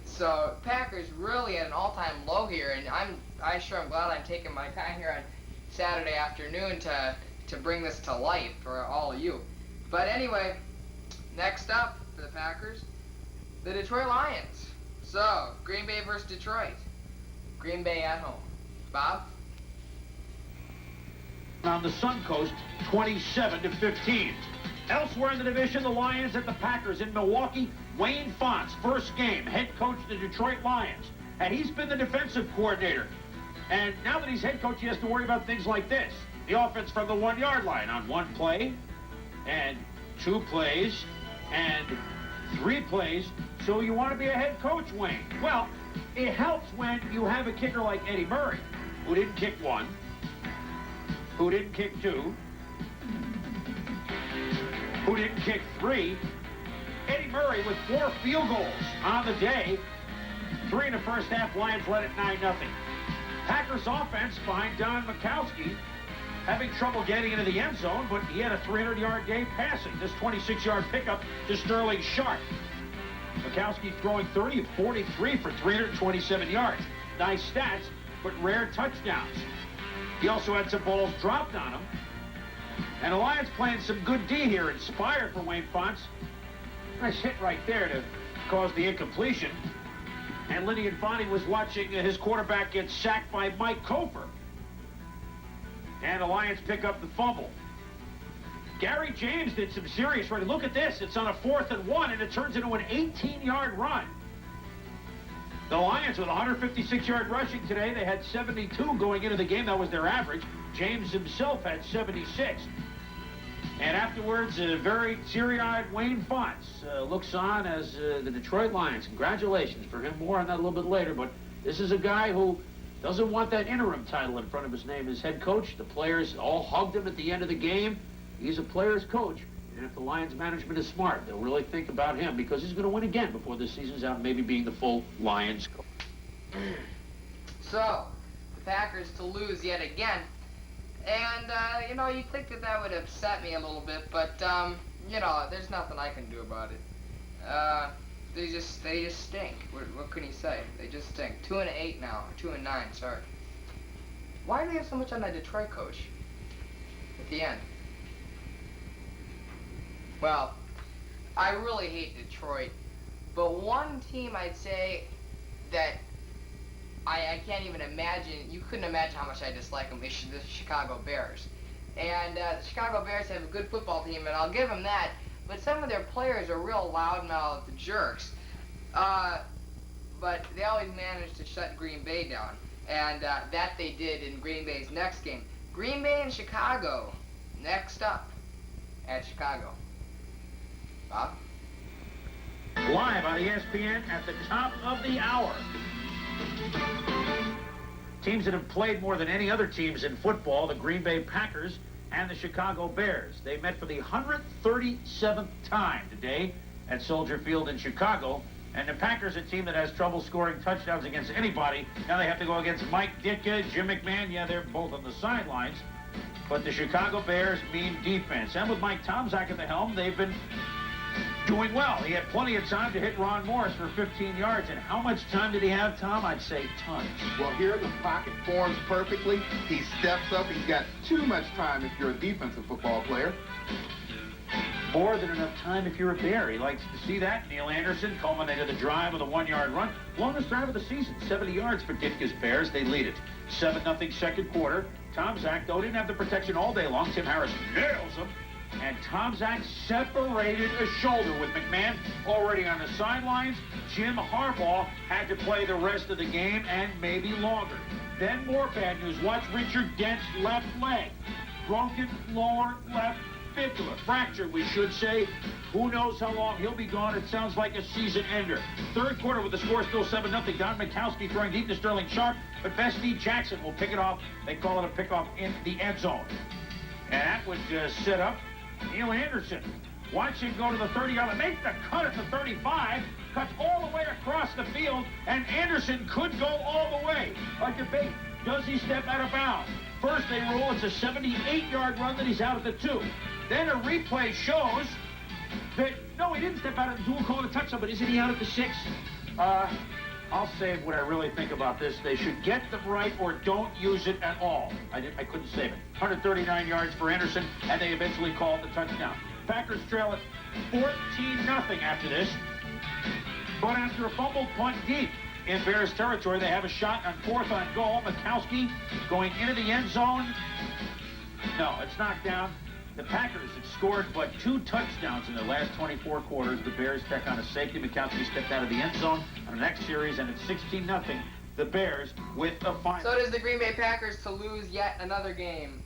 So Packers really at an all-time low here, and I'm glad I'm taking my time here on Saturday afternoon to bring this to life for all of you. But anyway, next up for the Packers, the Detroit Lions. So Green Bay versus Detroit. Green Bay at home. Bob? On the Sun Coast, 27-15. Elsewhere in the division, the Lions at the Packers in Milwaukee. Wayne Fontes, first game, head coach of the Detroit Lions. And he's been the defensive coordinator. And now that he's head coach, he has to worry about things like this. The offense from the 1-yard line on 1 play, and 2 plays, and 3 plays. So you want to be a head coach, Wayne. Well, it helps when you have a kicker like Eddie Murray, who didn't kick 1, who didn't kick 2, who didn't kick 3. Eddie Murray with 4 field goals on the day. 3 in the first half, Lions led it 9-0. Packers offense behind Don Majkowski having trouble getting into the end zone, but he had a 300-yard game passing. This 26-yard pickup to Sterling Sharp. Majkowski throwing 30 of 43 for 327 yards. Nice stats, but rare touchdowns. He also had some balls dropped on him. And the Lions playing some good D here, inspired for Wayne Fontes. Nice hit right there to cause the incompletion. And Lenny Infante was watching his quarterback get sacked by Mike Koper. And the Lions pick up the fumble. Gary James did some serious running. Look at this. It's on a 4th and 1, and it turns into an 18-yard run. The Lions with 156-yard rushing today. They had 72 going into the game. That was their average. James himself had 76. And afterwards, a very teary-eyed Wayne Fontes looks on as the Detroit Lions. Congratulations for him. More on that a little bit later. But this is a guy who doesn't want that interim title in front of his name as head coach. The players all hugged him at the end of the game. He's a player's coach. And if the Lions management is smart, they'll really think about him because he's going to win again before this season's out, maybe being the full Lions coach. So, the Packers to lose yet again. And, you know, you'd think that would upset me a little bit, but, you know, there's nothing I can do about it. They just stink. What can you say? They just stink. 2-8 now. 2-9, sorry. Why do they have so much on that Detroit coach at the end? Well, I really hate Detroit, but one team I'd say that I can't even imagine, you couldn't imagine how much I dislike them, is the Chicago Bears. And the Chicago Bears have a good football team, and I'll give them that, but some of their players are real loudmouthed jerks. But they always manage to shut Green Bay down, and that they did in Green Bay's next game. Green Bay and Chicago, next up at Chicago. Bob? Live on ESPN at the top of the hour. Teams that have played more than any other teams in football, the Green Bay Packers and the Chicago Bears. They met for the 137th time today at Soldier Field in Chicago. And the Packers, a team that has trouble scoring touchdowns against anybody. Now they have to go against Mike Ditka, Jim McMahon. Yeah, they're both on the sidelines. but the Chicago Bears mean defense. And with Mike Tomczak at the helm, they've been doing well. He had plenty of time to hit Ron Morris for 15 yards. And how much time did he have, Tom? I'd say tons. Well, here the pocket forms perfectly. He steps up. He's got too much time if you're a defensive football player. More than enough time if you're a Bear. He likes to see that. Neil Anderson culminated the drive with a 1-yard run. Longest drive of the season, 70 yards for Ditka's Bears. They lead it. 7-0 second quarter. Tomczak, though, didn't have the protection all day long. Tim Harris nails him. And Tomczak separated a shoulder with McMahon already on the sidelines. Jim Harbaugh had to play the rest of the game and maybe longer. Then more bad news. Watch Richard Dent's left leg. Broken lower left fibula. Fractured, we should say. Who knows how long he'll be gone. It sounds like a season ender. Third quarter with the score still 7-0. Don Mikowski throwing deep to Sterling Sharp, but Bestie Jackson will pick it off. They call it a pickoff in the end zone. And that would set up Neil Anderson. Watch him go to the 30-yard line. Make the cut at the 35. Cuts all the way across the field, and Anderson could go all the way. A debate. Does he step out of bounds? First, they rule it's a 78-yard run that he's out at the 2. Then a replay shows that, no, he didn't step out at the 2. We'll call it a touchdown, but isn't he out at the 6? I'll say what I really think about this. They should get them right or don't use it at all. I couldn't save it. 139 yards for Anderson, and they eventually called the touchdown. Packers trail it 14-0 after this. But after a fumbled punt deep in Bears territory, they have a shot on 4th and goal. Mikowski going into the end zone. No, it's knocked down. The Packers have scored but 2 touchdowns in their last 24 quarters. The Bears check on a safety. Mikowski stepped out of the end zone on the next series, and it's 16-0. The Bears with a final. So does the Green Bay Packers to lose yet another game.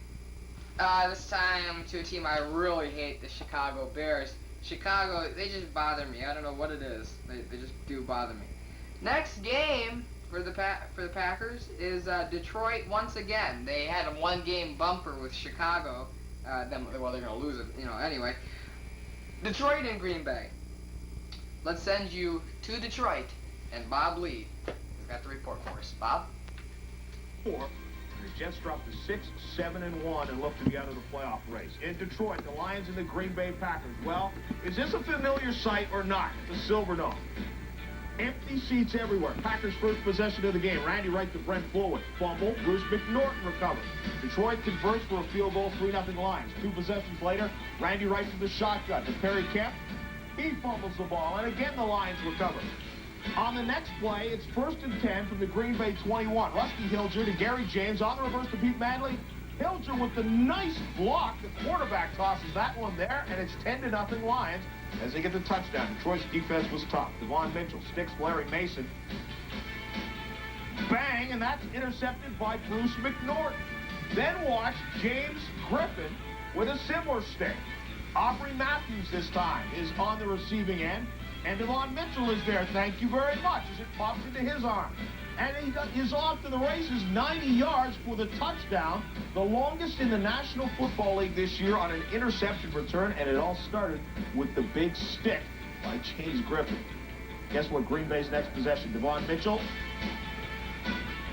This time to a team I really hate, the Chicago Bears. Chicago, they just bother me. I don't know what it is. They just do bother me. Next game for the Packers is Detroit once again. They had a 1-game bumper with Chicago. Well, they're going to lose it, anyway. Detroit and Green Bay. Let's send you to Detroit, and Bob Lee has got the report for us. Bob? 4. The Jets dropped to 6, 7-1 and look to be out of the playoff race. In Detroit, the Lions and the Green Bay Packers. Well, is this a familiar sight or not? The Silverdome. Empty seats everywhere. Packers' first possession of the game. Randy Wright to Brent Fullwood. Fumble. Bruce McNorton recovers. Detroit converts for a field goal. 3-0 Lions. 2 possessions later, Randy Wright to the shotgun to Perry Kemp. He fumbles the ball, and again the Lions recover. On the next play, it's 1st and 10 from the Green Bay 21. Rusty Hilger to Gary James. On the reverse to Pete Manley. Hilger with the nice block. The quarterback tosses that one there, and it's 10-0 Lions as they get the touchdown. Detroit's defense was tough. Devon Mitchell sticks Larry Mason. Bang, and that's intercepted by Bruce McNorton. Then watch James Griffin with a similar stick. Aubrey Matthews this time is on the receiving end, and Devon Mitchell is there. Thank you very much as it pops into his arm. And he is off to the races, 90 yards for the touchdown, the longest in the National Football League this year on an interception return, and it all started with the big stick by James Griffin. Guess what Green Bay's next possession? Devon Mitchell,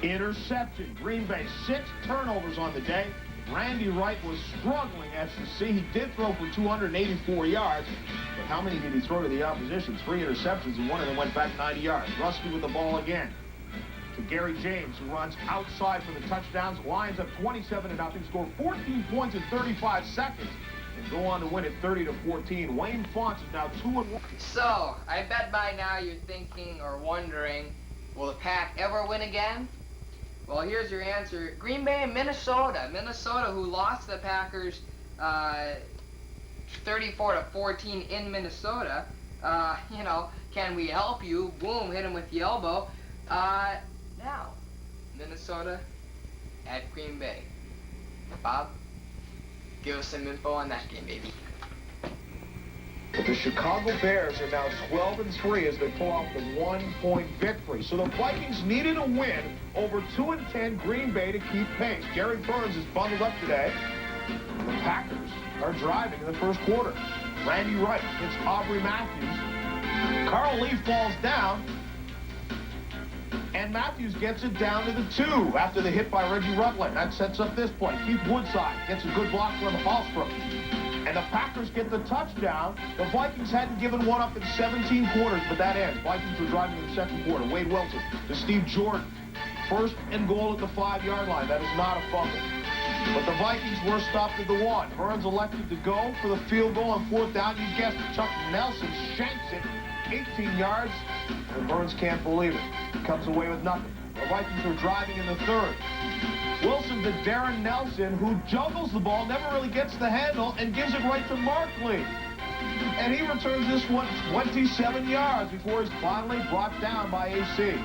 interception. Green Bay 6 turnovers on the day. Randy Wright was struggling, as you see. He did throw for 284 yards, but how many did he throw to the opposition? 3 interceptions, and one of them went back 90 yards. Rusty with the ball again. To Gary James, who runs outside for the touchdowns. Lions up 27-0, score 14 points in 35 seconds, and go on to win it 30-14. Wayne Fonts is now 2-1. So, I bet by now you're thinking or wondering, will the Pack ever win again? Well, here's your answer. Green Bay and Minnesota. Minnesota, who lost the Packers 34-14 in Minnesota. Can we help you? Boom, hit him with the elbow. Now, Minnesota at Green Bay. Bob, give us some info on that game, baby. But the Chicago Bears are now 12-3 as they pull off the 1-point victory. So the Vikings needed a win over 2-10 Green Bay to keep pace. Jerry Burns is bundled up today. The Packers are driving in the first quarter. Randy Wright hits Aubrey Matthews. Carl Lee falls down. And And Matthews gets it down to the 2 after the hit by Reggie Rutland. That sets up this play. Keith Woodside gets a good block from Hallstrom. And the Packers get the touchdown. The Vikings hadn't given one up in 17 quarters, but that ends. Vikings were driving in the second quarter. Wade Wilson to Steve Jordan. 1st and goal at the 5-yard line. That is not a fumble. But the Vikings were stopped at the 1. Burns elected to go for the field goal on 4th down. You guessed it. Chuck Nelson shanks it 18 yards. And Burns can't believe it. He comes away with nothing. The Vikings were driving in the 3rd. Wilson to Darren Nelson, who juggles the ball, never really gets the handle, and gives it right to Markley. And he returns this one 27 yards before he's finally brought down by AC.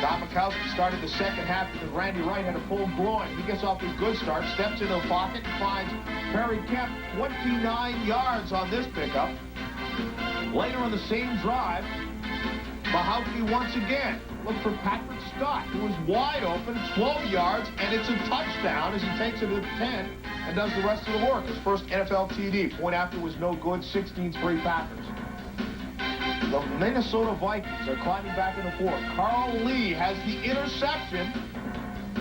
Don Mikowski started the second half because Randy Wright had a full groin. He gets off to a good start, steps into the pocket, and finds Perry Kemp 29 yards on this pickup. Later on the same drive, Mahowski once again looked for Patrick Scott, who was wide open, 12 yards, and it's a touchdown as he takes it to the 10 and does the rest of the work. His first NFL TD. Point after was no good, 16-3 Packers. The Minnesota Vikings are climbing back in the 4th. Carl Lee has the interception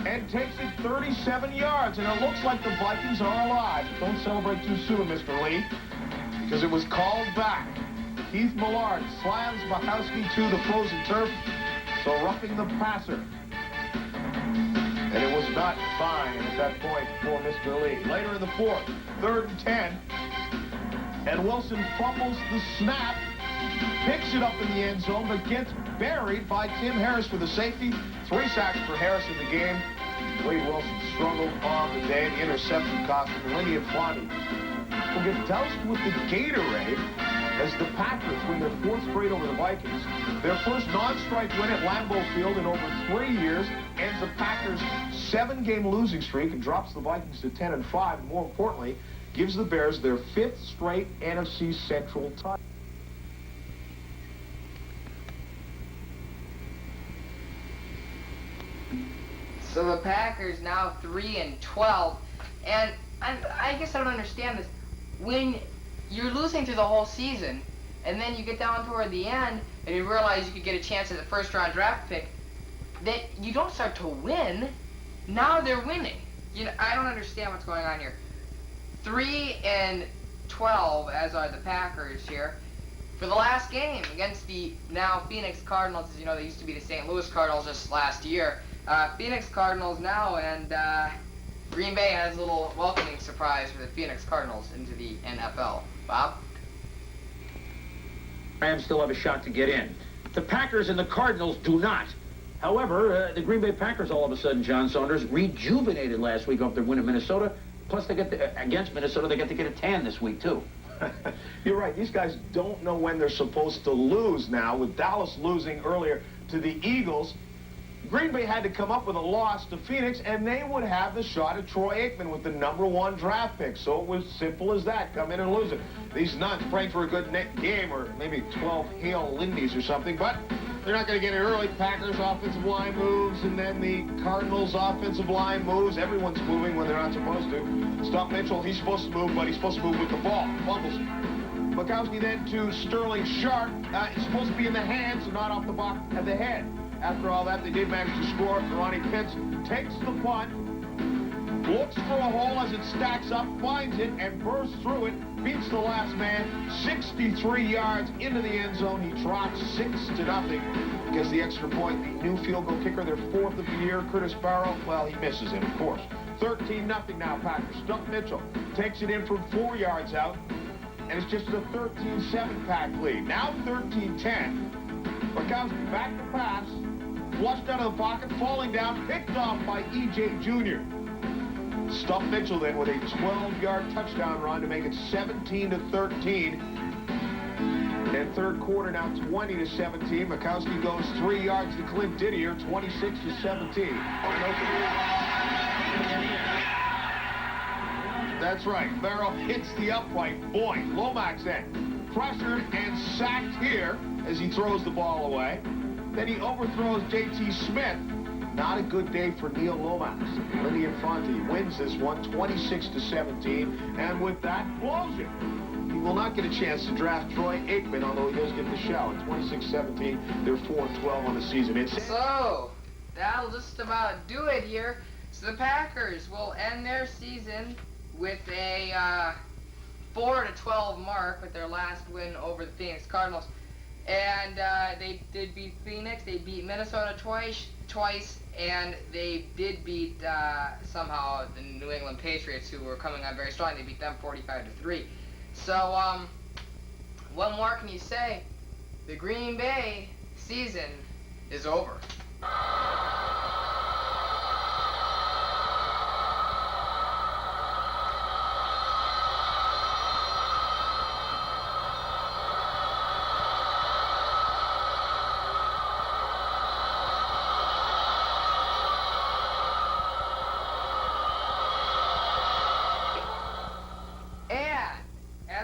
and takes it 37 yards, and it looks like the Vikings are alive. Don't celebrate too soon, Mr. Lee, because it was called back. Keith Millard slams Mahowski to the frozen turf, so roughing the passer. And it was not fine at that point for Mr. Lee. Later in the 4th, 3rd and 10, and Wilson fumbles the snap, picks it up in the end zone, but gets buried by Tim Harris for the safety. 3 sacks for Harris in the game. Wade Wilson struggled on the day. The interception cost him. Lindy and Fondy will get doused with the Gatorade as the Packers win their 4th straight over the Vikings. Their first non-strike win at Lambeau Field in over 3 years ends the Packers' 7-game losing streak and drops the Vikings to 10-5. And more importantly, gives the Bears their 5th straight NFC Central title. So the Packers now 3-12, and I guess I don't understand this. When you're losing through the whole season, and then you get down toward the end, and you realize you could get a chance at the 1st-round draft pick, that you don't start to win. Now they're winning. You know, I don't understand what's going on here. 3-12, as are the Packers here, for the last game against the now Phoenix Cardinals. As you know, they used to be the St. Louis Cardinals just last year. Phoenix Cardinals now, and Green Bay has a little welcoming surprise for the Phoenix Cardinals into the NFL. Bob? Rams still have a shot to get in. The Packers and the Cardinals do not. However, the Green Bay Packers all of a sudden, John Saunders, rejuvenated last week after their win at Minnesota. Plus, they get against Minnesota, they get to get a tan this week, too. You're right. These guys don't know when they're supposed to lose now. With Dallas losing earlier to the Eagles, Green Bay had to come up with a loss to Phoenix, and they would have the shot at Troy Aikman with the #1 draft pick. So it was simple as that. Come in and lose it. These nuns praying for a good game, or maybe 12 Hail Lindy's or something, but they're not going to get it early. Packers offensive line moves, and then the Cardinals offensive line moves. Everyone's moving when they're not supposed to. Stop Mitchell, he's supposed to move, but he's supposed to move with the ball. Fumbles it. Mikowski then to Sterling Sharp. It's supposed to be in the hands and not off the box at the head. After all that, they did manage to score. Ronnie Pitts takes the punt, looks for a hole as it stacks up, finds it, and bursts through it, beats the last man, 63 yards into the end zone. He drops 6-0, gets the extra point. The new field goal kicker, their 4th of the year, Curtis Barrow, well, he misses it, of course. 13-0 now, Packers. Stump Mitchell takes it in from 4 yards out, and it's just a 13-7 Pack lead. Now 13-10. Mikowski back to pass, flushed out of the pocket, falling down, picked off by E.J. Jr. Stump Mitchell then with a 12-yard touchdown run to make it 17-13. And 3rd quarter now 20-17. Mikowski goes 3 yards to Clint Didier, 26-17. That's right. Barrow hits the upright. Boy, Lomax then pressured and sacked here as he throws the ball away. Then he overthrows J.T. Smith. Not a good day for Neil Lomax. Lindy Infante wins this one 26-17, and with that, blows it. He will not get a chance to draft Troy Aikman, although he does get the shout. 26-17, they're 4-12 on the season. So, that'll just about do it here. So the Packers will end their season with a 4-12 mark with their last win over the Phoenix Cardinals. And they did beat Phoenix, they beat Minnesota twice, and they did beat somehow the New England Patriots, who were coming on very strong. They beat them 45-3. So what more can you say? The Green Bay season is over.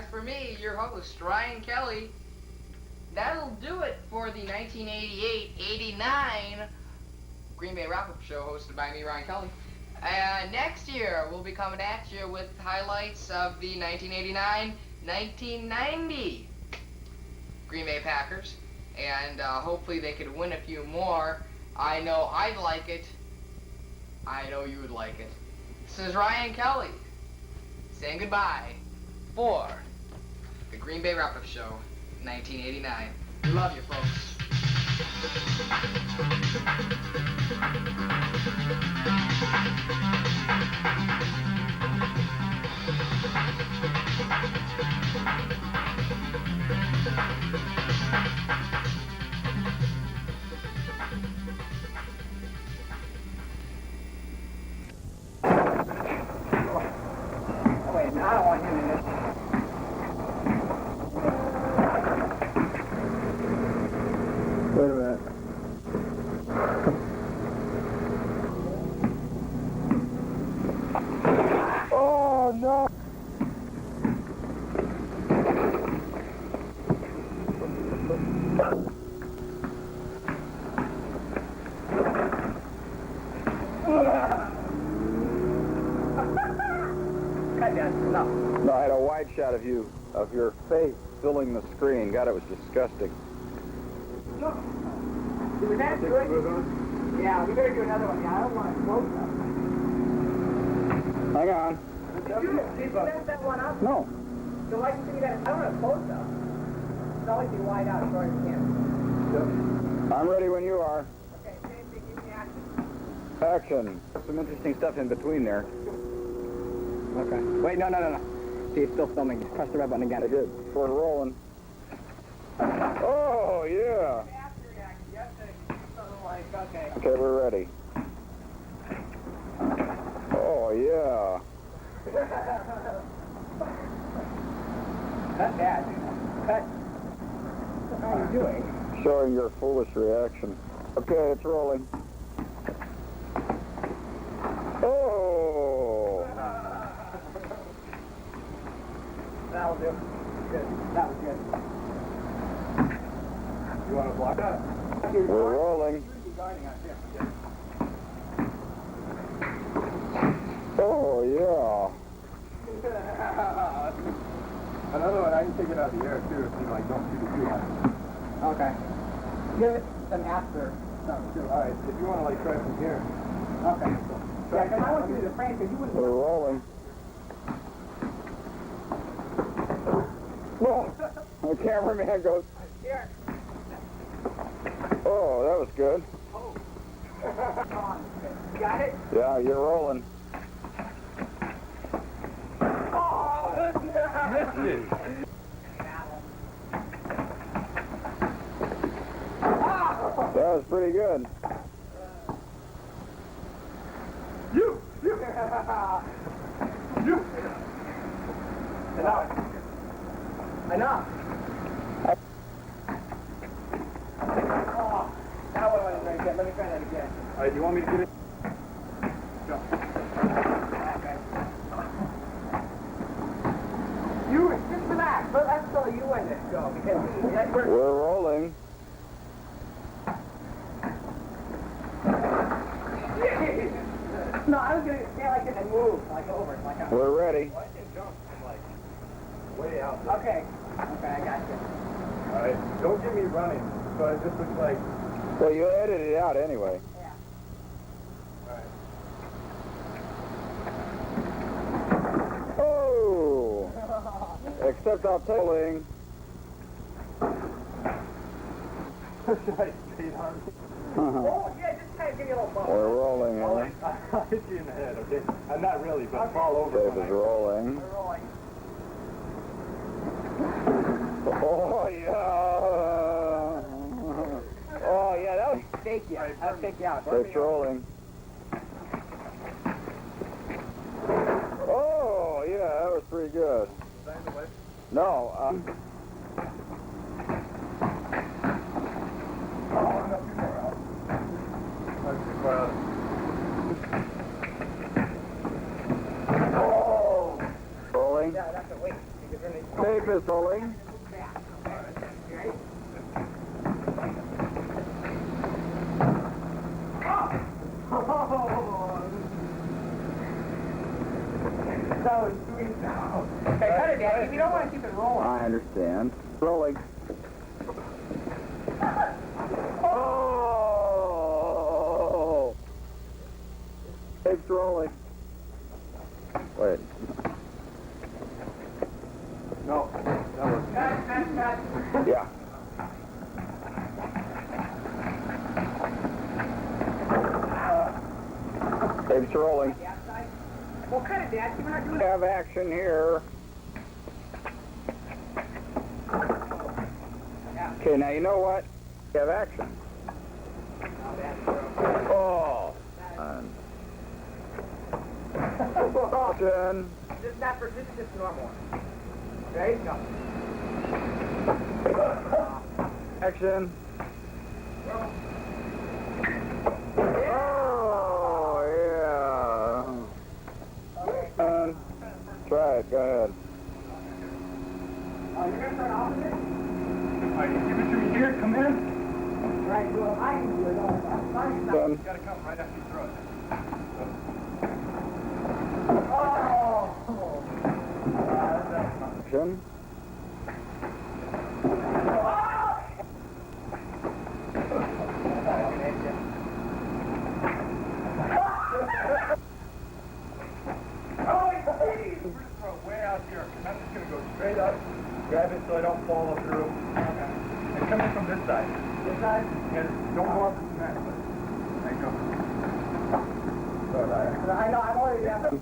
For me, your host, Ryan Kelly, that'll do it for the 1988-89 Green Bay Wrap-Up Show hosted by me, Ryan Kelly. Next year, we'll be coming at you with highlights of the 1989-1990 Green Bay Packers, and hopefully they could win a few more. I know I'd like it. I know you would like it. This is Ryan Kelly saying goodbye for the Green Bay Wrap-Up Show, 1989. We love you, folks. Oh, wait, I don't want him in this. Wait a minute. Oh, no! No, I had a wide shot of you, of your face filling the screen. God, it was disgusting. Look, was that good? Yeah, we better do another one. Yeah, I don't want to close up. Hang on. Did you mess that one up? No. So why do you think that? I don't want to close up. It's always be wide out as far as you can. I'm ready when you are. Okay, same thing. Give me action. Action. Some interesting stuff in between there. Okay. Wait, no. See, it's still filming. Just press the red button again. I did. We're rolling. Oh, yeah. After reaction. Yes, something like, okay. Okay, we're ready. Oh, yeah. Not bad. Cut. How are you doing? Showing your foolish reaction. Okay, it's rolling. Oh! That'll do. Good. That was good. You want to block that? We're rolling. Oh, yeah. Another one, I can take it out of the air, too, if you, like, don't shoot it too high. Okay. Give it some after stuff, too. All right, if you want to, like, try from here. Okay. Yeah, because I want you to frame, because you wouldn't... We're rolling. Oh, the cameraman goes... Here. Oh, that was good. Oh. Come on. You got it? Yeah, you're rolling. Oh! Missed it. That was pretty good. You! Enough. Oh, that one went very good. Let me try that again. All right, do you want me to get it? Go. Okay. You just relax. Let's go. You and this go because We're rolling. No, I was gonna stand like this and move like over like. We're ready. Well, I can jump from like way out there. Okay. Okay, I got you. All right, don't get me running. So it just looks like. Well, you edit it out anyway. Yeah. Except I'll rolling. Should I speed on? Oh, yeah, just kind of give me a little bump. We're rolling, I'll huh? hit you in the head, okay? I'm not really, but fall over. Tape is rolling. We're rolling. Oh, yeah. Oh, yeah, that'll Take you. I'll take you out. Tape's rolling. Oh, yeah, that was pretty good. No, Oh! rolling. Yeah, that's a wait. Tape is rolling. That was sweet now. Okay, cut it, Daddy. If you don't want to keep it rolling. I understand. Rolling. Oh! Tape's rolling. Wait. No, that was... Yeah. Tape's rolling. Well, cut it, Dad. We're not doing We have action here. Okay, now you know what? We have action. Oh. Action. Just not for, this is just normal. Okay? No. Action. Oh, yeah. Try it. Go ahead. You're going to start off with it? All right, give it to me here. Come in. Right, well, I can do it. Done. You got to come right after you throw it. Action. Straight up, grab it so I don't fall through. Okay. And come in from this side. This side? Yeah, don't go up to that. There you go. I know, I'm already down.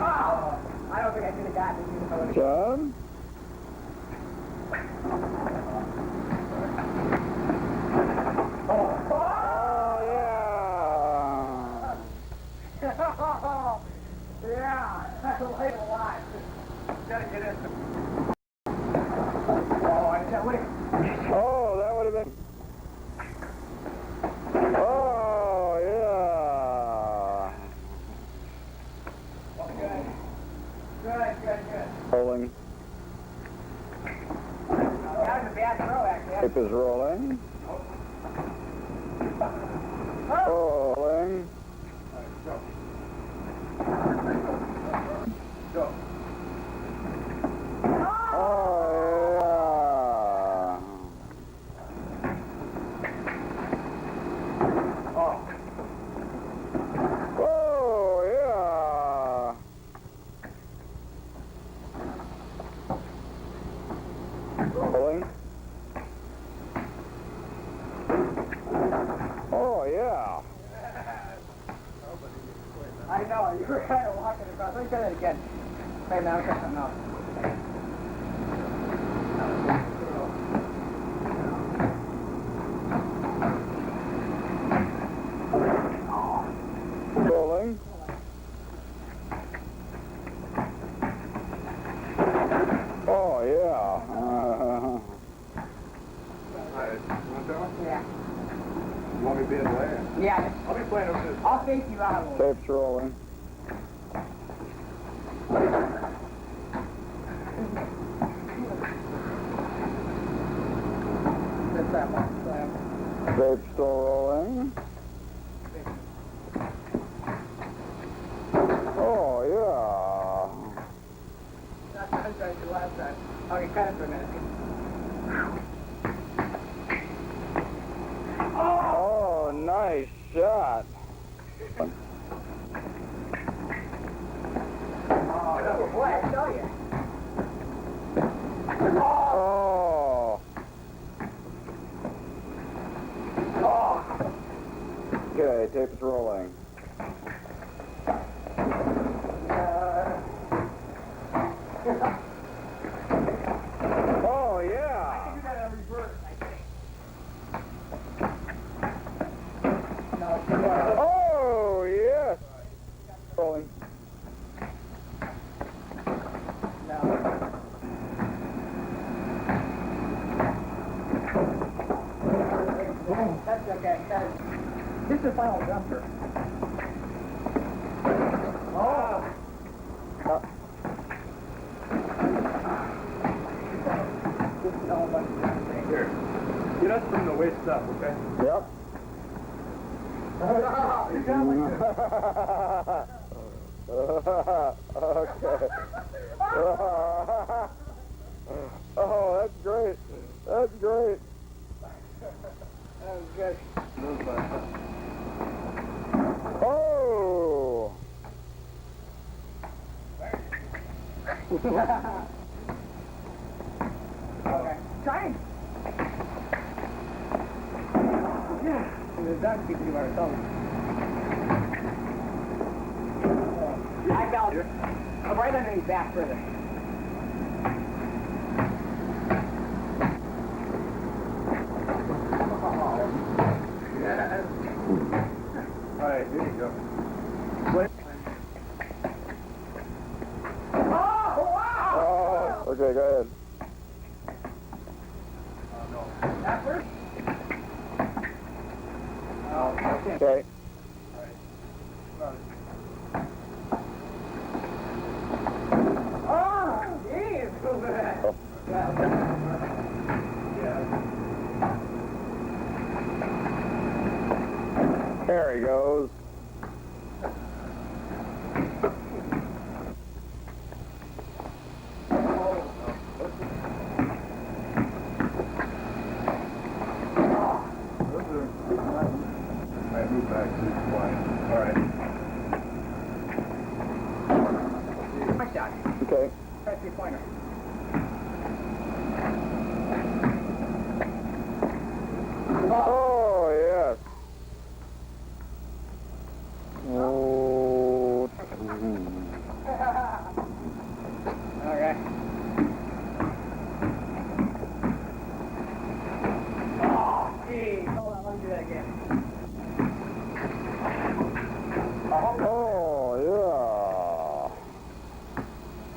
Oh! I don't think I could have gotten it even if I would have. John? Oh, yeah! Yeah, that's a lot. Gotta get in. Oh, I can't wait. Oh, that would have been... Oh, yeah. Good. Good. Rolling. That was a bad throw, actually. Tape is rolling. Rolling. Go. Rolling. Oh, yeah. I know, you were kind of walking across. Let me try that again. Wait, now, try something else. Rolling. Oh, yeah. Yeah. You want me to be in the way? Yeah. I'll be playing over this. I'll face you out a little. Tape's rolling. That's that one. Tape's still rolling. Oh, yeah. That's what I tried to last time. Okay, cut it for a minute. Oh, nice shot. Oh, boy, I tell you. Oh. Okay, tape is rolling. Oh, yeah. I can do that in reverse, I think. No, it's Oh, yes. Rolling. That's okay. This is the final jumper. Oh! Here. Get us from the waist up, okay? Yep. Okay. Oh, that's great. That's great. That was good. Oh! Okay. Try. The duck keeps you ourselves. I felt right underneath back further. All right, here you go. Oh, okay, go ahead. That first? Okay. Oh, jeez. There he goes. Alright, move back to the line. Alright. My shot. Okay. Press your pointer. Oh, yes. Oh. All right. Oh, geez. Hold on, let me do that again. Oh,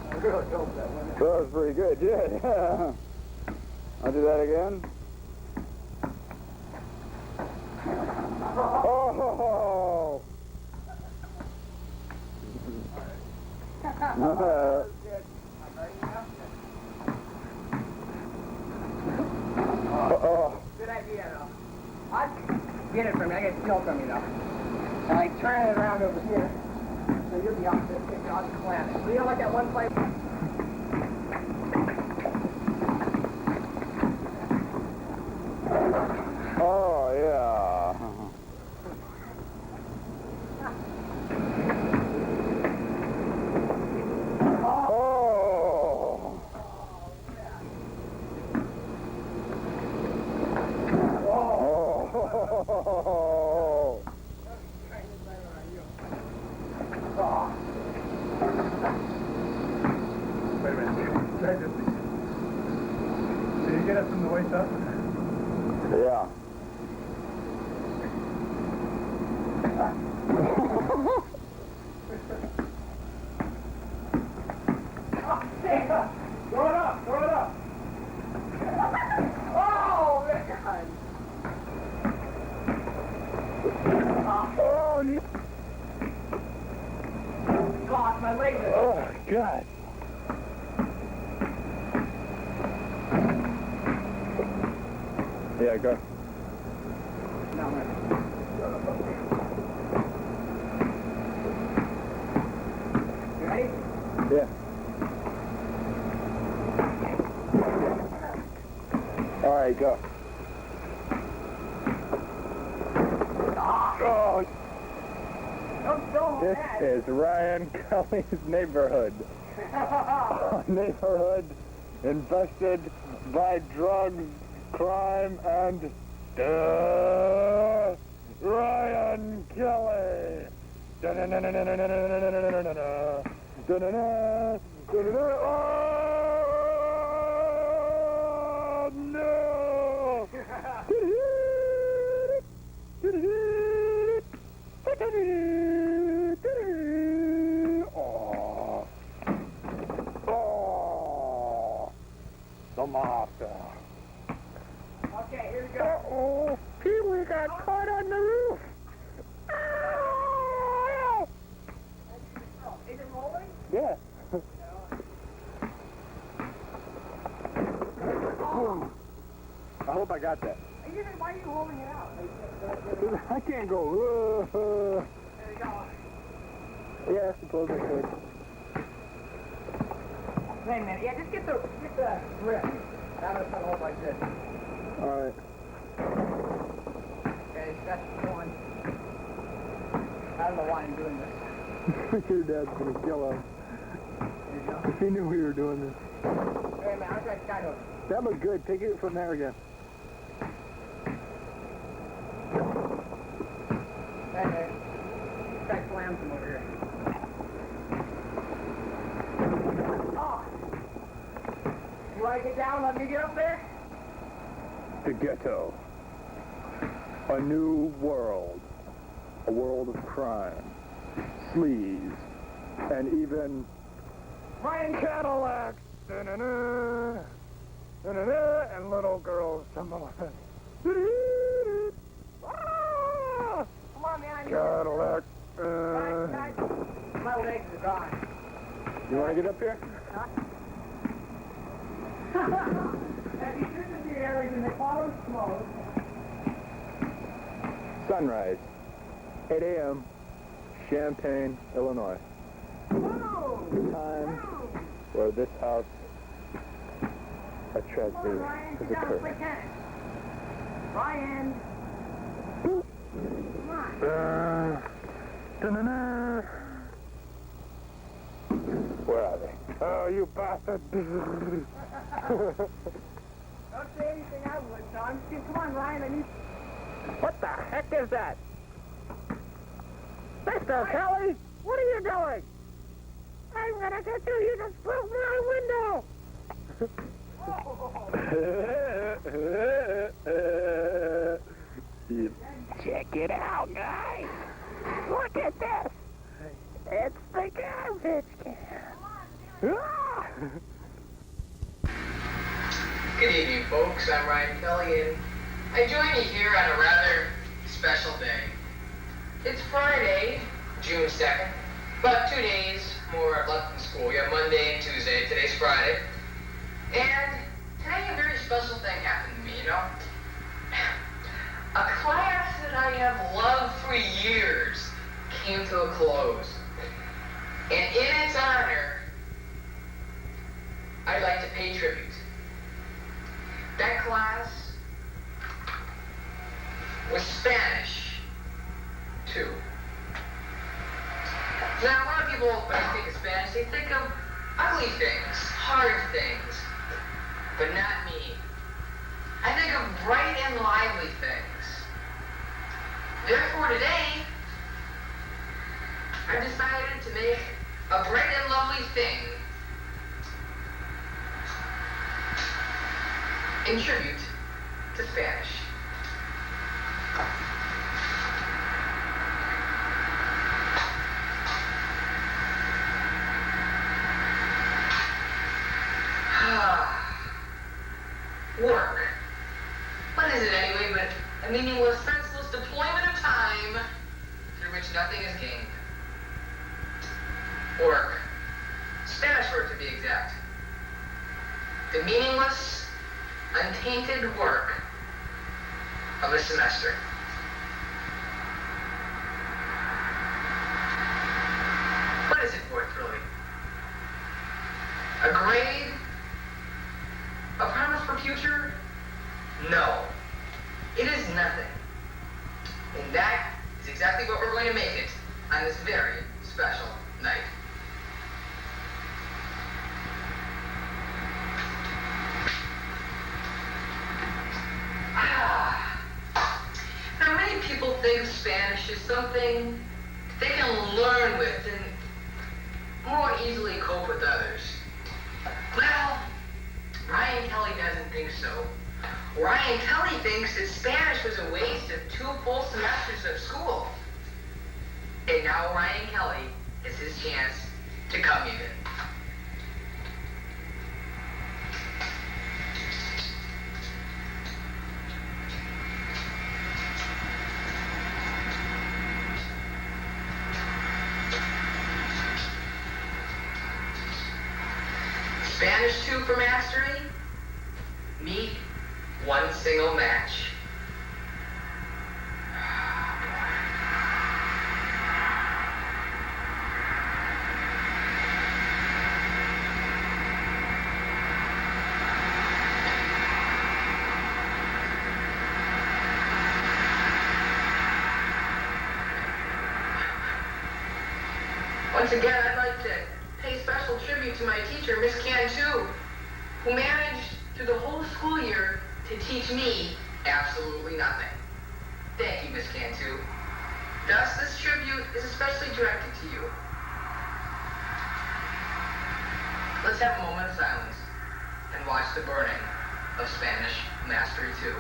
I really hope that one. yeah. That was pretty good, yeah. I'll do that again. Oh! Good idea, though. I'd get it from me. I get still from you, though. And I turn it around over here. So you'll be off the planet. So you're like at one place. Oh, yeah. Oh! Oh! Wait a minute. Try this. Did you get us from the waist up? Yeah. Throw it up! Throw it up! Oh, man! Oh, no. God, my leg is... Oh, God. Yeah, go. No, man. You ready? Yeah. All right, go. Oh, Don't throw this that. is Ryan Kelly's neighborhood. Neighborhood infested by drugs, crime, and Ryan Kelly. Oh no! Oh. Oh. The monster. Okay, here we go. Uh-oh. Pee-wee got caught on the roof. Ah! Is it rolling? Yeah. I hope I got that. Why are you holding it out? I can't go. There you go. Yeah, I suppose I could. Wait a minute. Yeah, just get the grip. Now it's gonna hold like this. All right. Okay, that's going. I don't know why I'm doing this. Your dad's gonna kill us. There you go. If he knew we were doing this. Wait a minute, I'll try skyhook. That looked good. Take it from there again. Hey, hey. Try slam from over here. Oh! You want to get down? Let me get up there? The ghetto. A new world. A world of crime, sleaze, and even Ryan Cadillacs. Da-na-na, da-na-na, and little girls. Come on. Ah! Come on, man. Cadillac. My legs are gone. You want to get up here? Huh? Have you driven the areas in the follow smoke? Sunrise, 8 a.m., Champaign, Illinois. The time where this house, a tragedy, has occurred. Ryan! Come on. Da-na-na. Where are they? Oh, you bastard! Don't say anything I would, Tom. Come on, Ryan, I need... What the heck is that? Mr. Kelly, what are you doing? I'm gonna get you. You just broke my window. Check it out, guys. Look at this. It's the garbage can. Ah! Good evening, folks. I'm Ryan Kelly, and I join you here on a rather special day. It's Friday, June 2nd. About 2 days more left in school. We have Monday and Tuesday. Today's Friday. And today a very special thing happened to me, you know? A class that I have loved for years came to a close. And in its honor, I'd like to pay tribute. That class was Spanish 2. Now, a lot of people, when they think of Spanish, they think of ugly things, hard things, but not me. I think of bright and lively things. Therefore, today, I've decided to make a bright and lovely thing in tribute to Spanish. Work. What is it anyway but a meaningless, senseless deployment of time through which nothing is gained? Work. Spanish work to be exact. The meaningless, untainted work of a semester. What is it worth, really? A grade? A promise for future? No. It is nothing. And that is exactly what we're going to make it on this very special night. people think Spanish is something they can learn with and more easily cope with others. Well, Ryan Kelly doesn't think so. Ryan Kelly thinks that Spanish was a waste of 2 full semesters of school. And now Ryan Kelly is his chance to come even. Spanish 2 for mastery, meet 1 single match. Once again, I'd like to pay special tribute to my teacher, Miss Cantu, who managed through the whole school year to teach me absolutely nothing. Thank you, Miss Cantu. Thus, this tribute is especially directed to you. Let's have a moment of silence and watch the burning of Spanish Mastery 2.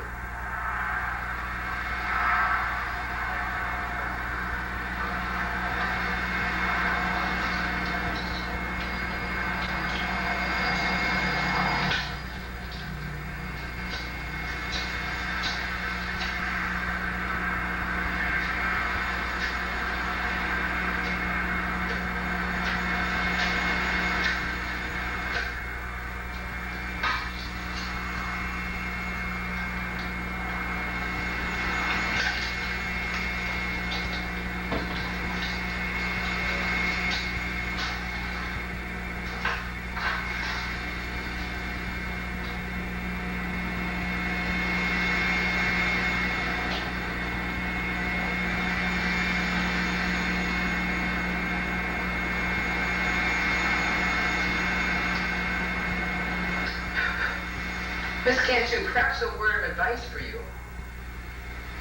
Miss Cantu, perhaps a word of advice for you.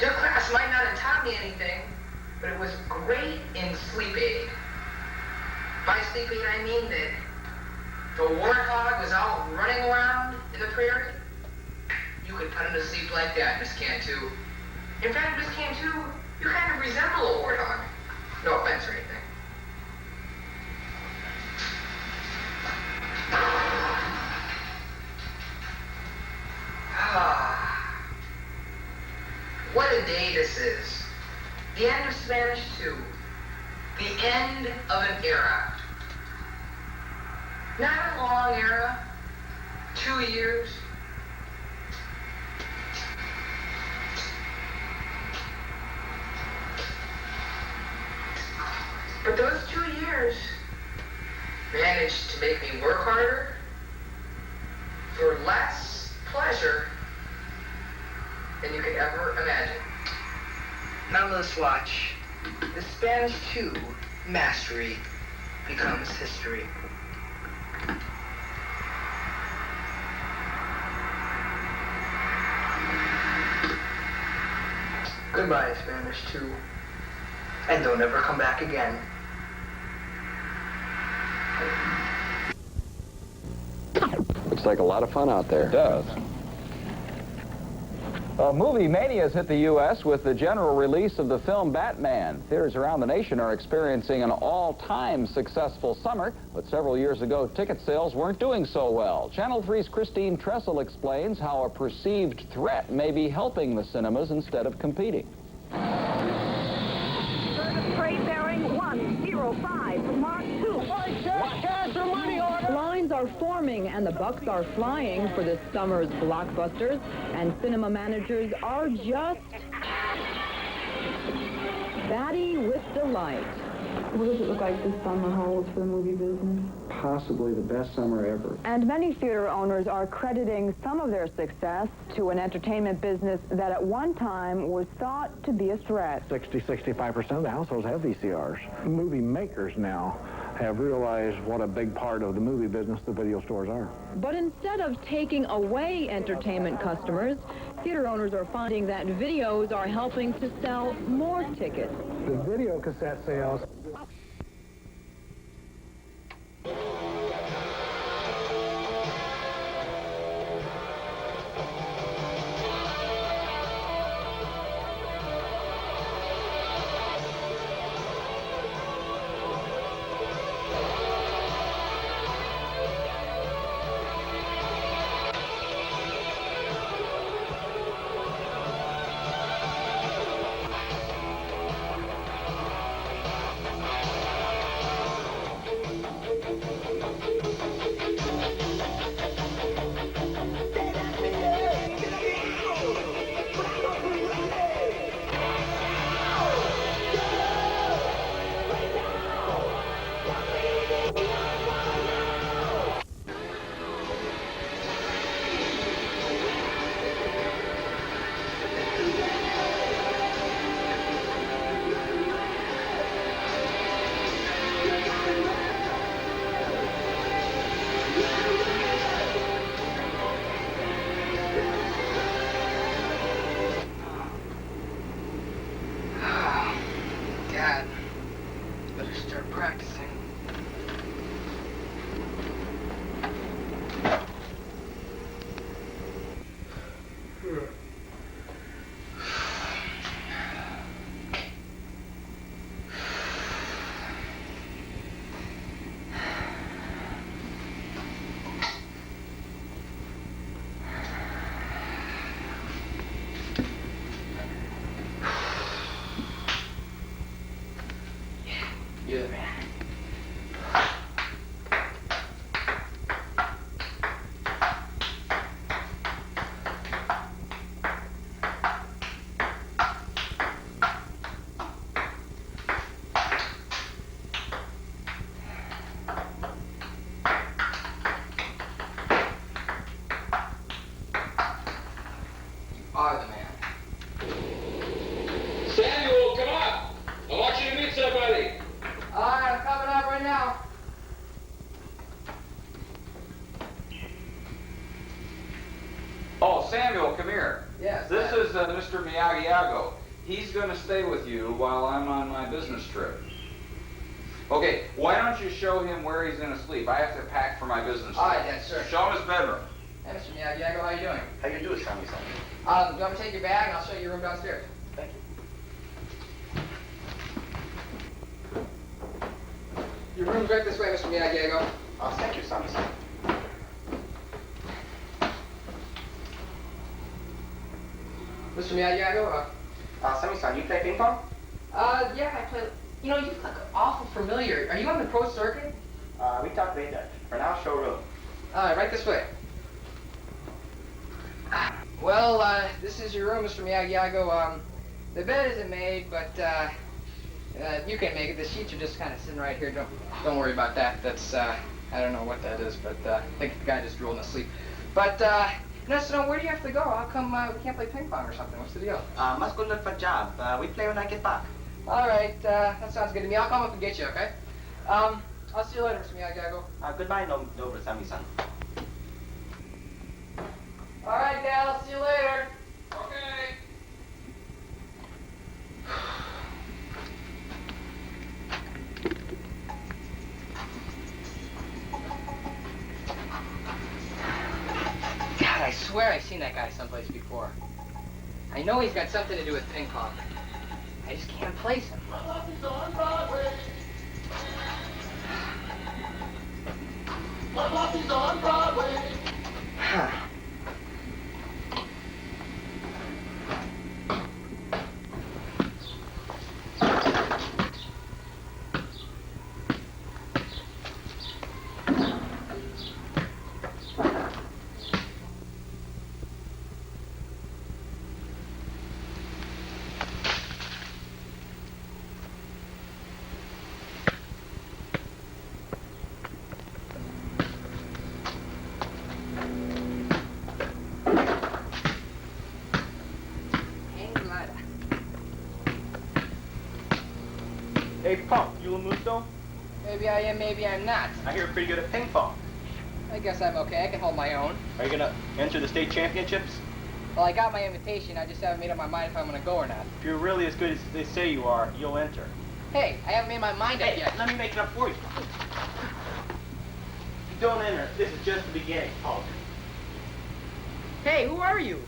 Your class might not have taught me anything, but it was great in sleep aid. By sleep aid, I mean that the warthog was out running around in the prairie. You could put him to sleep like that, Miss Cantu. In fact, Miss Cantu, you kind of resemble a warthog. No offense or anything. What a day this is. The end of Spanish 2. The end of an era. Not a long era. 2 years. But those 2 years managed to make me work harder for less pleasure than you could ever imagine. Now let's watch the Spanish 2 mastery becomes history. Goodbye, Spanish 2. And don't ever come back again. Looks like a lot of fun out there. It does. Movie mania has hit the U.S. with the general release of the film Batman. Theaters around the nation are experiencing an all-time successful summer, but several years ago, ticket sales weren't doing so well. Channel 3's Christine Tressel explains how a perceived threat may be helping the cinemas instead of competing. Freight bearing 105, Mark 2. Cash or money order. Lines are forming and the bucks are flying for this summer's blockbusters, and cinema managers are just batty with delight. What does it look like this summer holds for the movie business? Possibly the best summer ever. And many theater owners are crediting some of their success to an entertainment business that at one time was thought to be a threat. 60-65% of the households have VCRs. Movie makers now have realized what a big part of the movie business the video stores are. But instead of taking away entertainment customers, Theater owners are finding that videos are helping to sell more tickets. The video cassette sales. God, better start practicing. Yeah, man. You are the man. Samuel, come on! I want you to meet somebody. Alright, I'm coming up right now. Oh, Samuel, come here. Yes. This is Mr. Miyagi-Yago. He's going to stay with you while I'm on my business trip. Okay, why don't you show him where he's going to sleep? I have to pack for my business trip. All right, then, sir. Show him his bedroom. Hey, Mr. Miyagi-Yago, how you doing? How you doing, Sammy? Do you want me to take your bag and I'll show you your room downstairs? Thank you. Your room's right this way, Mr. Miyagi-Yago. Oh, thank you, Sammy. Mr. Miyagi-Yago, Sammy-san, you play ping pong? yeah, I play. You know, you look awful familiar. Are you on the pro circuit? We talk later. For now, showroom. Right this way. Well, this is your room, Mr. Miyagi-Yago. The bed isn't made, but, you can make it. The sheets are just kind of sitting right here. Don't worry about that. That's, I don't know what that is, but, I think the guy just drooled in his sleep. But, so where do you have to go? How come, we can't play ping pong or something? What's the deal? Must go look for a job. We play when I get back. All right, that sounds good to me. I'll come up and get you, okay? I'll see you later, Mr. Miyagi-Yago. Goodbye, Noble Sammy-san. All right, Dad, I'll see you later. Okay. God, I swear I've seen that guy someplace before. I know he's got something to do with ping pong. I just can't place him. He's on Broadway. He's on Broadway. Hey, Pump, you a Musto? Maybe I am, maybe I'm not. I hear you're pretty good at ping pong. I guess I'm okay. I can hold my own. Are you gonna enter the state championships? Well, I got my invitation. I just haven't made up my mind if I'm going to go or not. If you're really as good as they say you are, you'll enter. Hey, I haven't made my mind up yet. Let me make it up for you. If you don't enter, this is just the beginning, Paul. Hey, who are you?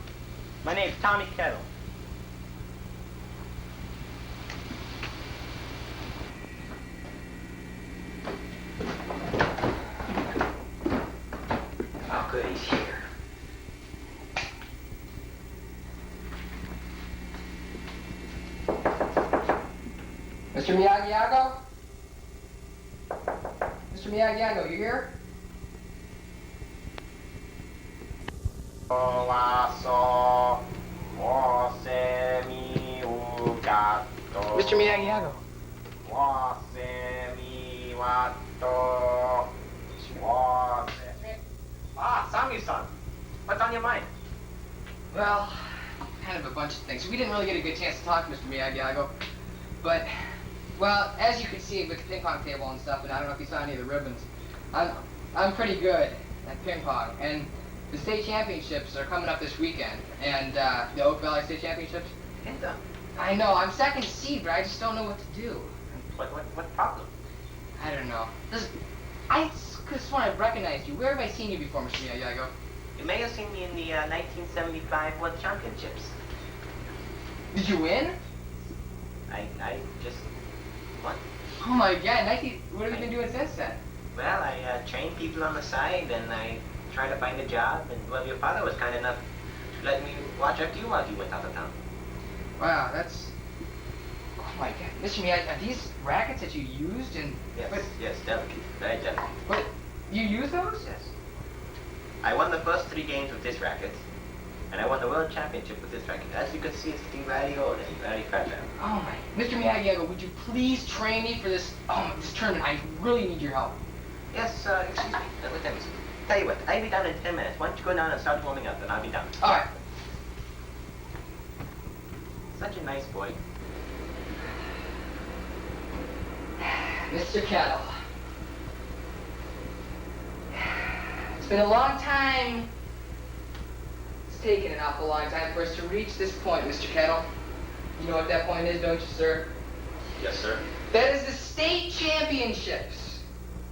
My name's Tommy Kettle. Oh, good, he's here. Mr. Miyagi-Yago? Mr. Miyagi-Yago, you here? Mr. Miyagi-Yago. Ah, Sami-san. What's on your mind? Well, kind of a bunch of things. We didn't really get a good chance to talk, Mr. Miyagi-Yago. But, well, as you can see with the ping pong table and stuff, and I don't know if you saw any of the ribbons, I'm pretty good at ping pong. And the state championships are coming up this weekend. And the Oak Valley State Championships. I know, I'm second seed, but I just don't know what to do. What problem? I don't know. I just want to recognize you. Where have I seen you before, Mr. Miyagi-Yago? You may have seen me in the 1975 World Championships. Did you win? I just... What? Oh my God, what have you been doing since then? Well, I train people on the side, and I try to find a job, and well, your father was kind enough to let me watch after you while you went out of town. Wow, that's... Oh my God. Mr. Miyagi, are these rackets that you used in... Yes, delicate. Very delicate. What? You use those? Yes. I won the first 3 games with this racket, and I won the World Championship with this racket. As you can see, it's getting very old and very fragile. Oh my... Mr. Miyagi, would you please train me for this tournament? I really need your help. Yes, excuse me. Let me see. Tell you what, I'll be down in 10 minutes. Why don't you go down and start warming up, and I'll be down. All right. Such a nice boy. Mr. Kettle. It's been a long time. It's taken an awful long time for us to reach this point, Mr. Kettle. You know what that point is, don't you, sir? Yes, sir. That is the state championships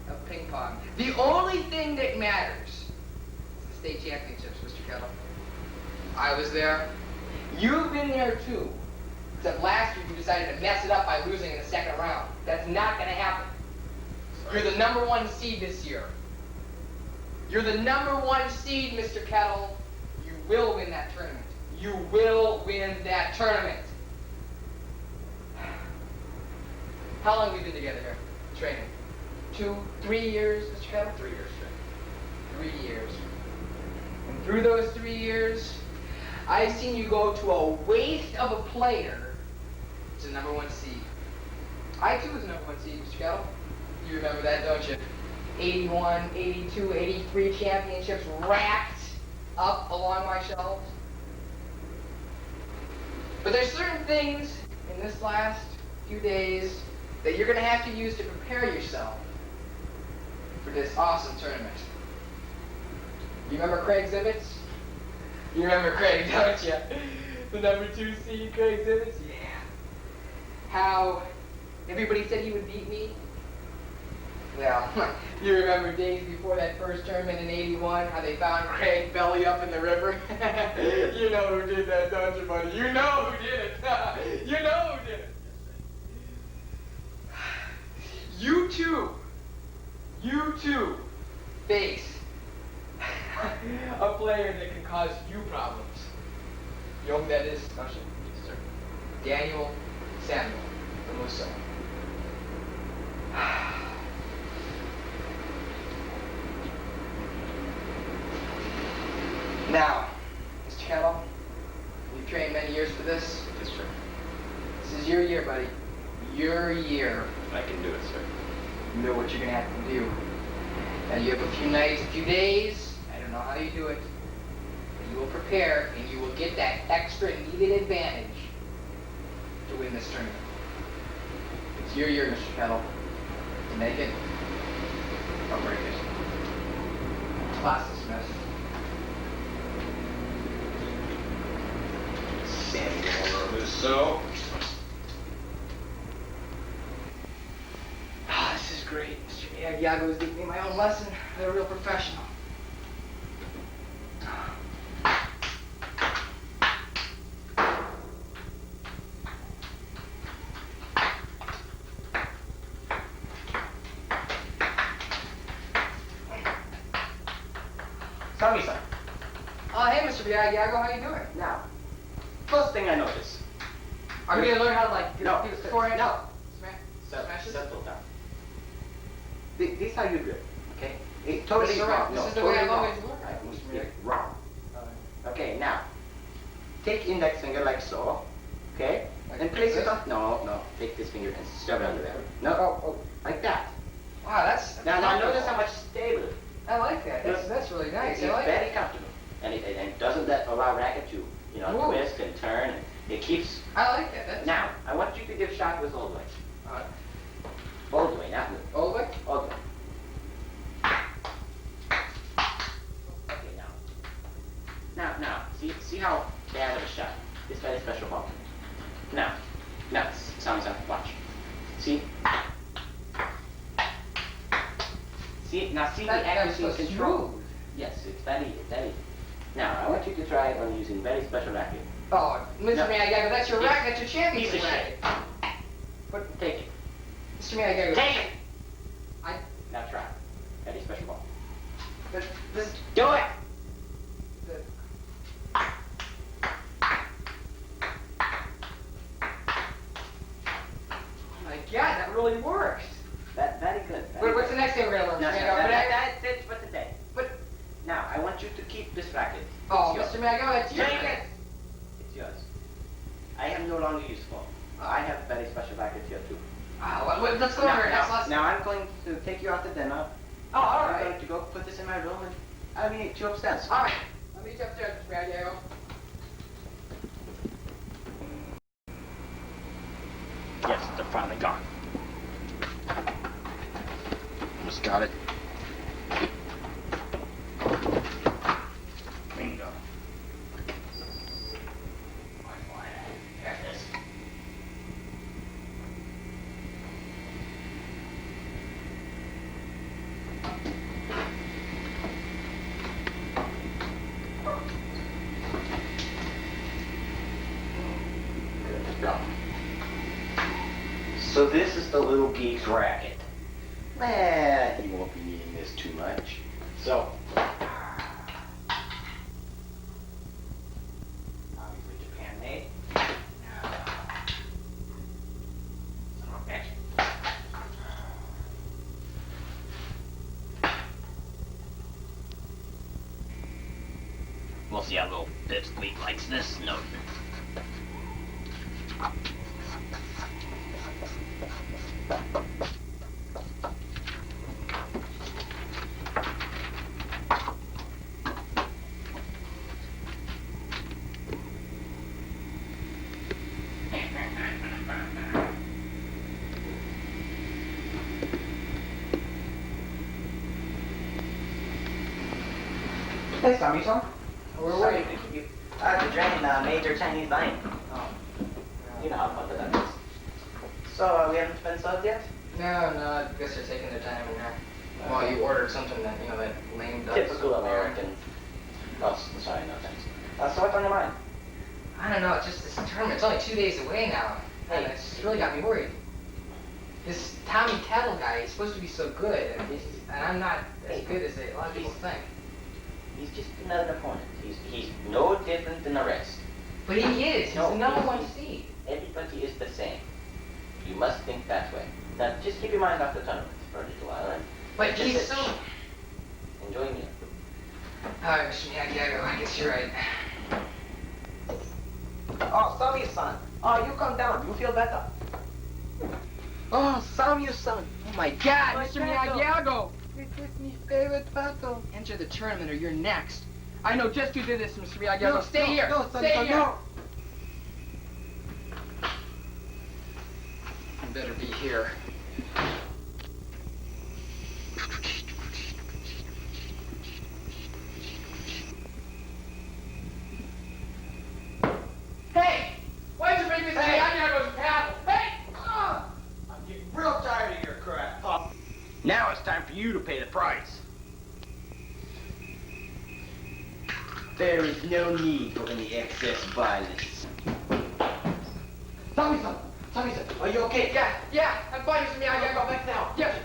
of ping pong. The only thing that matters is the state championships, Mr. Kettle. I was there. You've been there too. Except last year you decided to mess it up by losing in the second round. That's not going to happen. You're the #1 seed this year. You're the #1 seed, Mr. Kettle. You will win that tournament. You will win that tournament. How long have we been together here, training? 2, 3 years, Mr. Kettle? 3 years, sir. 3 years. And through those 3 years, I've seen you go to a waste of a player to #1 seed. I too was #1 seed, Mr. Kettle. You remember that, don't you? 81, 82, 83 championships racked up along my shelves. But there's certain things in this last few days that you're going to have to use to prepare yourself for this awesome tournament. You remember Craig's Ibbets? You remember Craig, don't you? The #2 seed, Craig's Ibbets? Yeah. How everybody said he would beat me? Well, you remember days before that first tournament in 81, how they found Craig belly up in the river? You know who did that, don't you, buddy? You know who did it. You know who did it. You too face a player that can cause you problems. You know who that is, don't you? Yes, sir. Daniel Samuel, the Musso. Now, Mr. Kettle, you've trained many years for this. Yes, sir. This is your year, buddy. Your year. I can do it, sir. You know what you're going to have to do. Now, you have a few nights, a few days. I don't know how you do it. But you will prepare, and you will get that extra needed advantage to win this tournament. It's your year, Mr. Kettle. To make it or break it. Class dismissed. So. Ah, this is great. Mr. Miyagi was giving me my own lesson. They're a real professional. Tommy-san. Hey, Mr. Miyagi, how you doing? Now, first thing I notice. Are we gonna learn how to like do No, the forehand? no. Smashes? Settle down. This is how you do it, okay? It totally This is wrong. right. No, This is the totally way I've wrong. always learned. Wrong. Okay, now, take index finger like so, okay? And place it on, no, take this finger and shove it under there. No, like that. Wow, that's Now notice how much stable. I like that. That's really nice. It's I like very it. comfortable. And it doesn't allow racket to, twist and turn. And it keeps. I like that. That's Now, I want you to give shot with all the way. All the way, not all the way? All the way. Okay, now, see how bad of a shot. It's very special ball. Now, sound, watch. See? See the accuracy and control. Yes, it's very. Now, I want you to try on using very special racket. Oh, Mr. Miyagi, that's your racket. That's your championship Piece of racket. shit. Take it. Mr. Miyagi, Take it. I. Now try. Very special ball. This. Do it. Oh my God, that really works. Very good. What's the next thing we're gonna learn? No, Mr. Miyagi? that's it for today. But now I want you to keep this racket. oh, It's Mr. yours. Miyagi, that's yours. Take it. It's yours. I am no longer useful. I have a very special racket here too. Let's go over it. Next lesson. Now I'm going to take you out to dinner. Oh, all I'm right. going to go put this in my room and I'll meet you upstairs. All right. I'll meet you upstairs, Mr. Miyagi. Yes, they're finally gone. Almost got it. Bingo. There it is. Good go. So this is the little geek's racket. Well, he won't be needing this too much. So, obviously Japan made. Son of a bitch. We'll see how little pipsqueak likes this. No. Hey, Sammy-san. Where were you? The drain major Chinese line. Oh. You know how fun that is. So, we haven't been served yet? No, I guess they're taking their time in there. Well, you ordered something that, that lame does. Typical American. Oh, sorry, no thanks. So what's on your mind? I don't know, it's just this tournament. It's only 2 days away now. And it's really got me worried. This Tommy Kettle guy, he's supposed to be so good. And I'm not as good as a lot of people think. He's just another opponent. He's no different than the rest. But he is. He's the number one seed. Everybody is the same. You must think that way. Now, just keep your mind off the tournament for a little while. But he's so... Enjoying it. All right, Mr. Miyagi, I guess you're right. Oh, Sammy-san. Oh, you come down. You feel better. Oh, Sammy-san. Oh, my God, Mr. Miyagi. This is my favorite battle. Enter the tournament or you're next. I know just who did this, Mr. Miyagi. No, Stay here. No, Stay here. no. You better be here. Hey! Now it's time for you to pay the price. There is no need for any excess violence. Tommy-san, are you okay? Yeah, I'm fine, Mr. Miyagi. Go back now. Yes.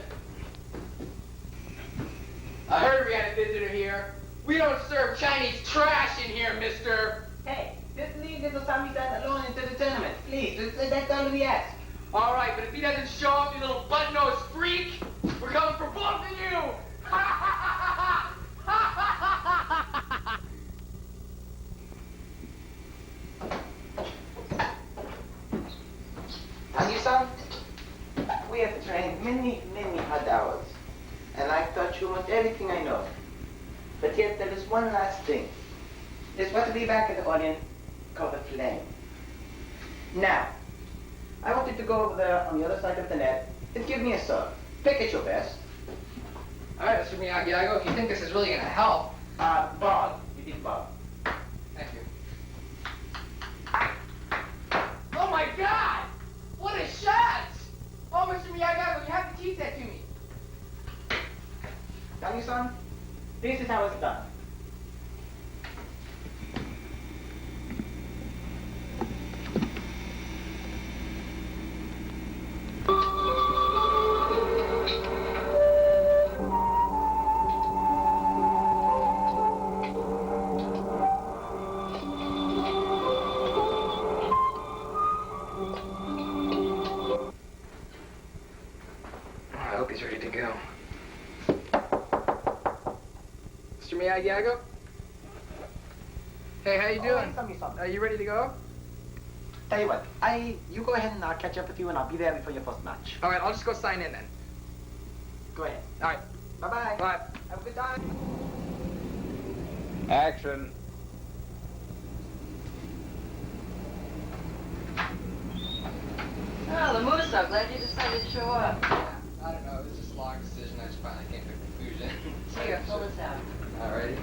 I heard we had a visitor here. We don't serve Chinese trash in here, mister. Hey, just leave little Tommy-san alone into the tournament. Please, that's all we ask. All right, but if he doesn't show up, you little butt-nosed freak, we're coming for both of you. Tommy-san, we have trained many hard hours, and I've taught you almost everything I know. But yet there is one last thing. There's what to be back at the audience called a flame. Now, I want you to go over there on the other side of the net and give me a serve. Pick at your best. All right, Mr. Miyagi, if you think this is really going to help. Ball. You did ball. Thank you. Oh, my God! What a shot! Oh, Mr. Miyagi, you have to teach that to me. Tommy-san, this is how it's done. I hope he's ready to go. Mr. Miyagi? Hey, how you doing? Are you ready to go? Tell you what, you go ahead and I'll catch up with you and I'll be there before your first match. All right, I'll just go sign in then. Go ahead. All right. Bye-bye. Bye. Have a good time. Action. Oh, Lamuso, glad you decided to show up. I don't know, it was just a long decision. I just finally came to a conclusion. Here, pull this out. Alrighty.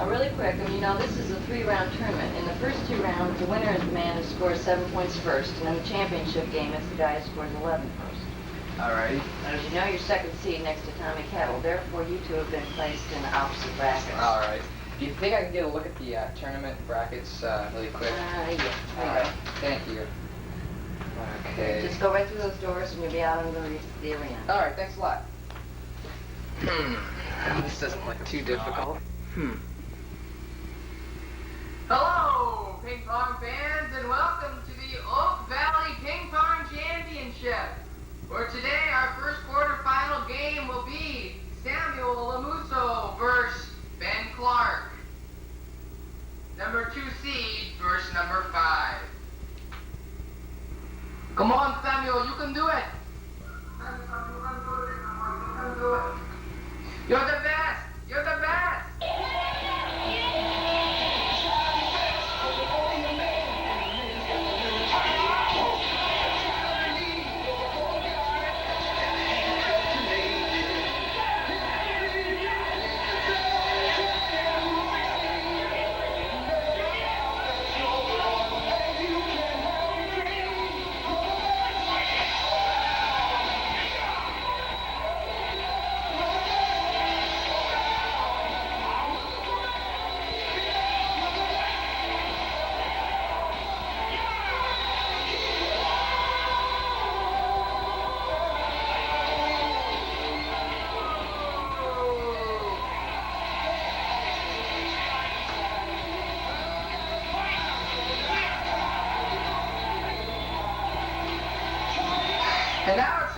Really quick, this is a 3-round tournament. In the first 2 rounds, the winner is the man who scores 7 points first, and in the championship game, it's the guy who scores 11 first. Alrighty. Now, as you know, you're second seed next to Tommy Kettle. Therefore, you two have been placed in opposite brackets. Alright. Do you think I can get a look at the tournament brackets really quick? Yeah. Alright. Thank you. Okay. Just go right through those doors and you'll be out into the arena. Alright, thanks a lot. This doesn't look too difficult. Hello, Ping Pong fans, and welcome to the Oak Valley Ping Pong Championship, where today our first quarterfinal game will be Samuel Lamuso versus Ben Clark. Number 2 seed versus number 5. Come on, Samuel, you can do it. You're the best. You're the best. And now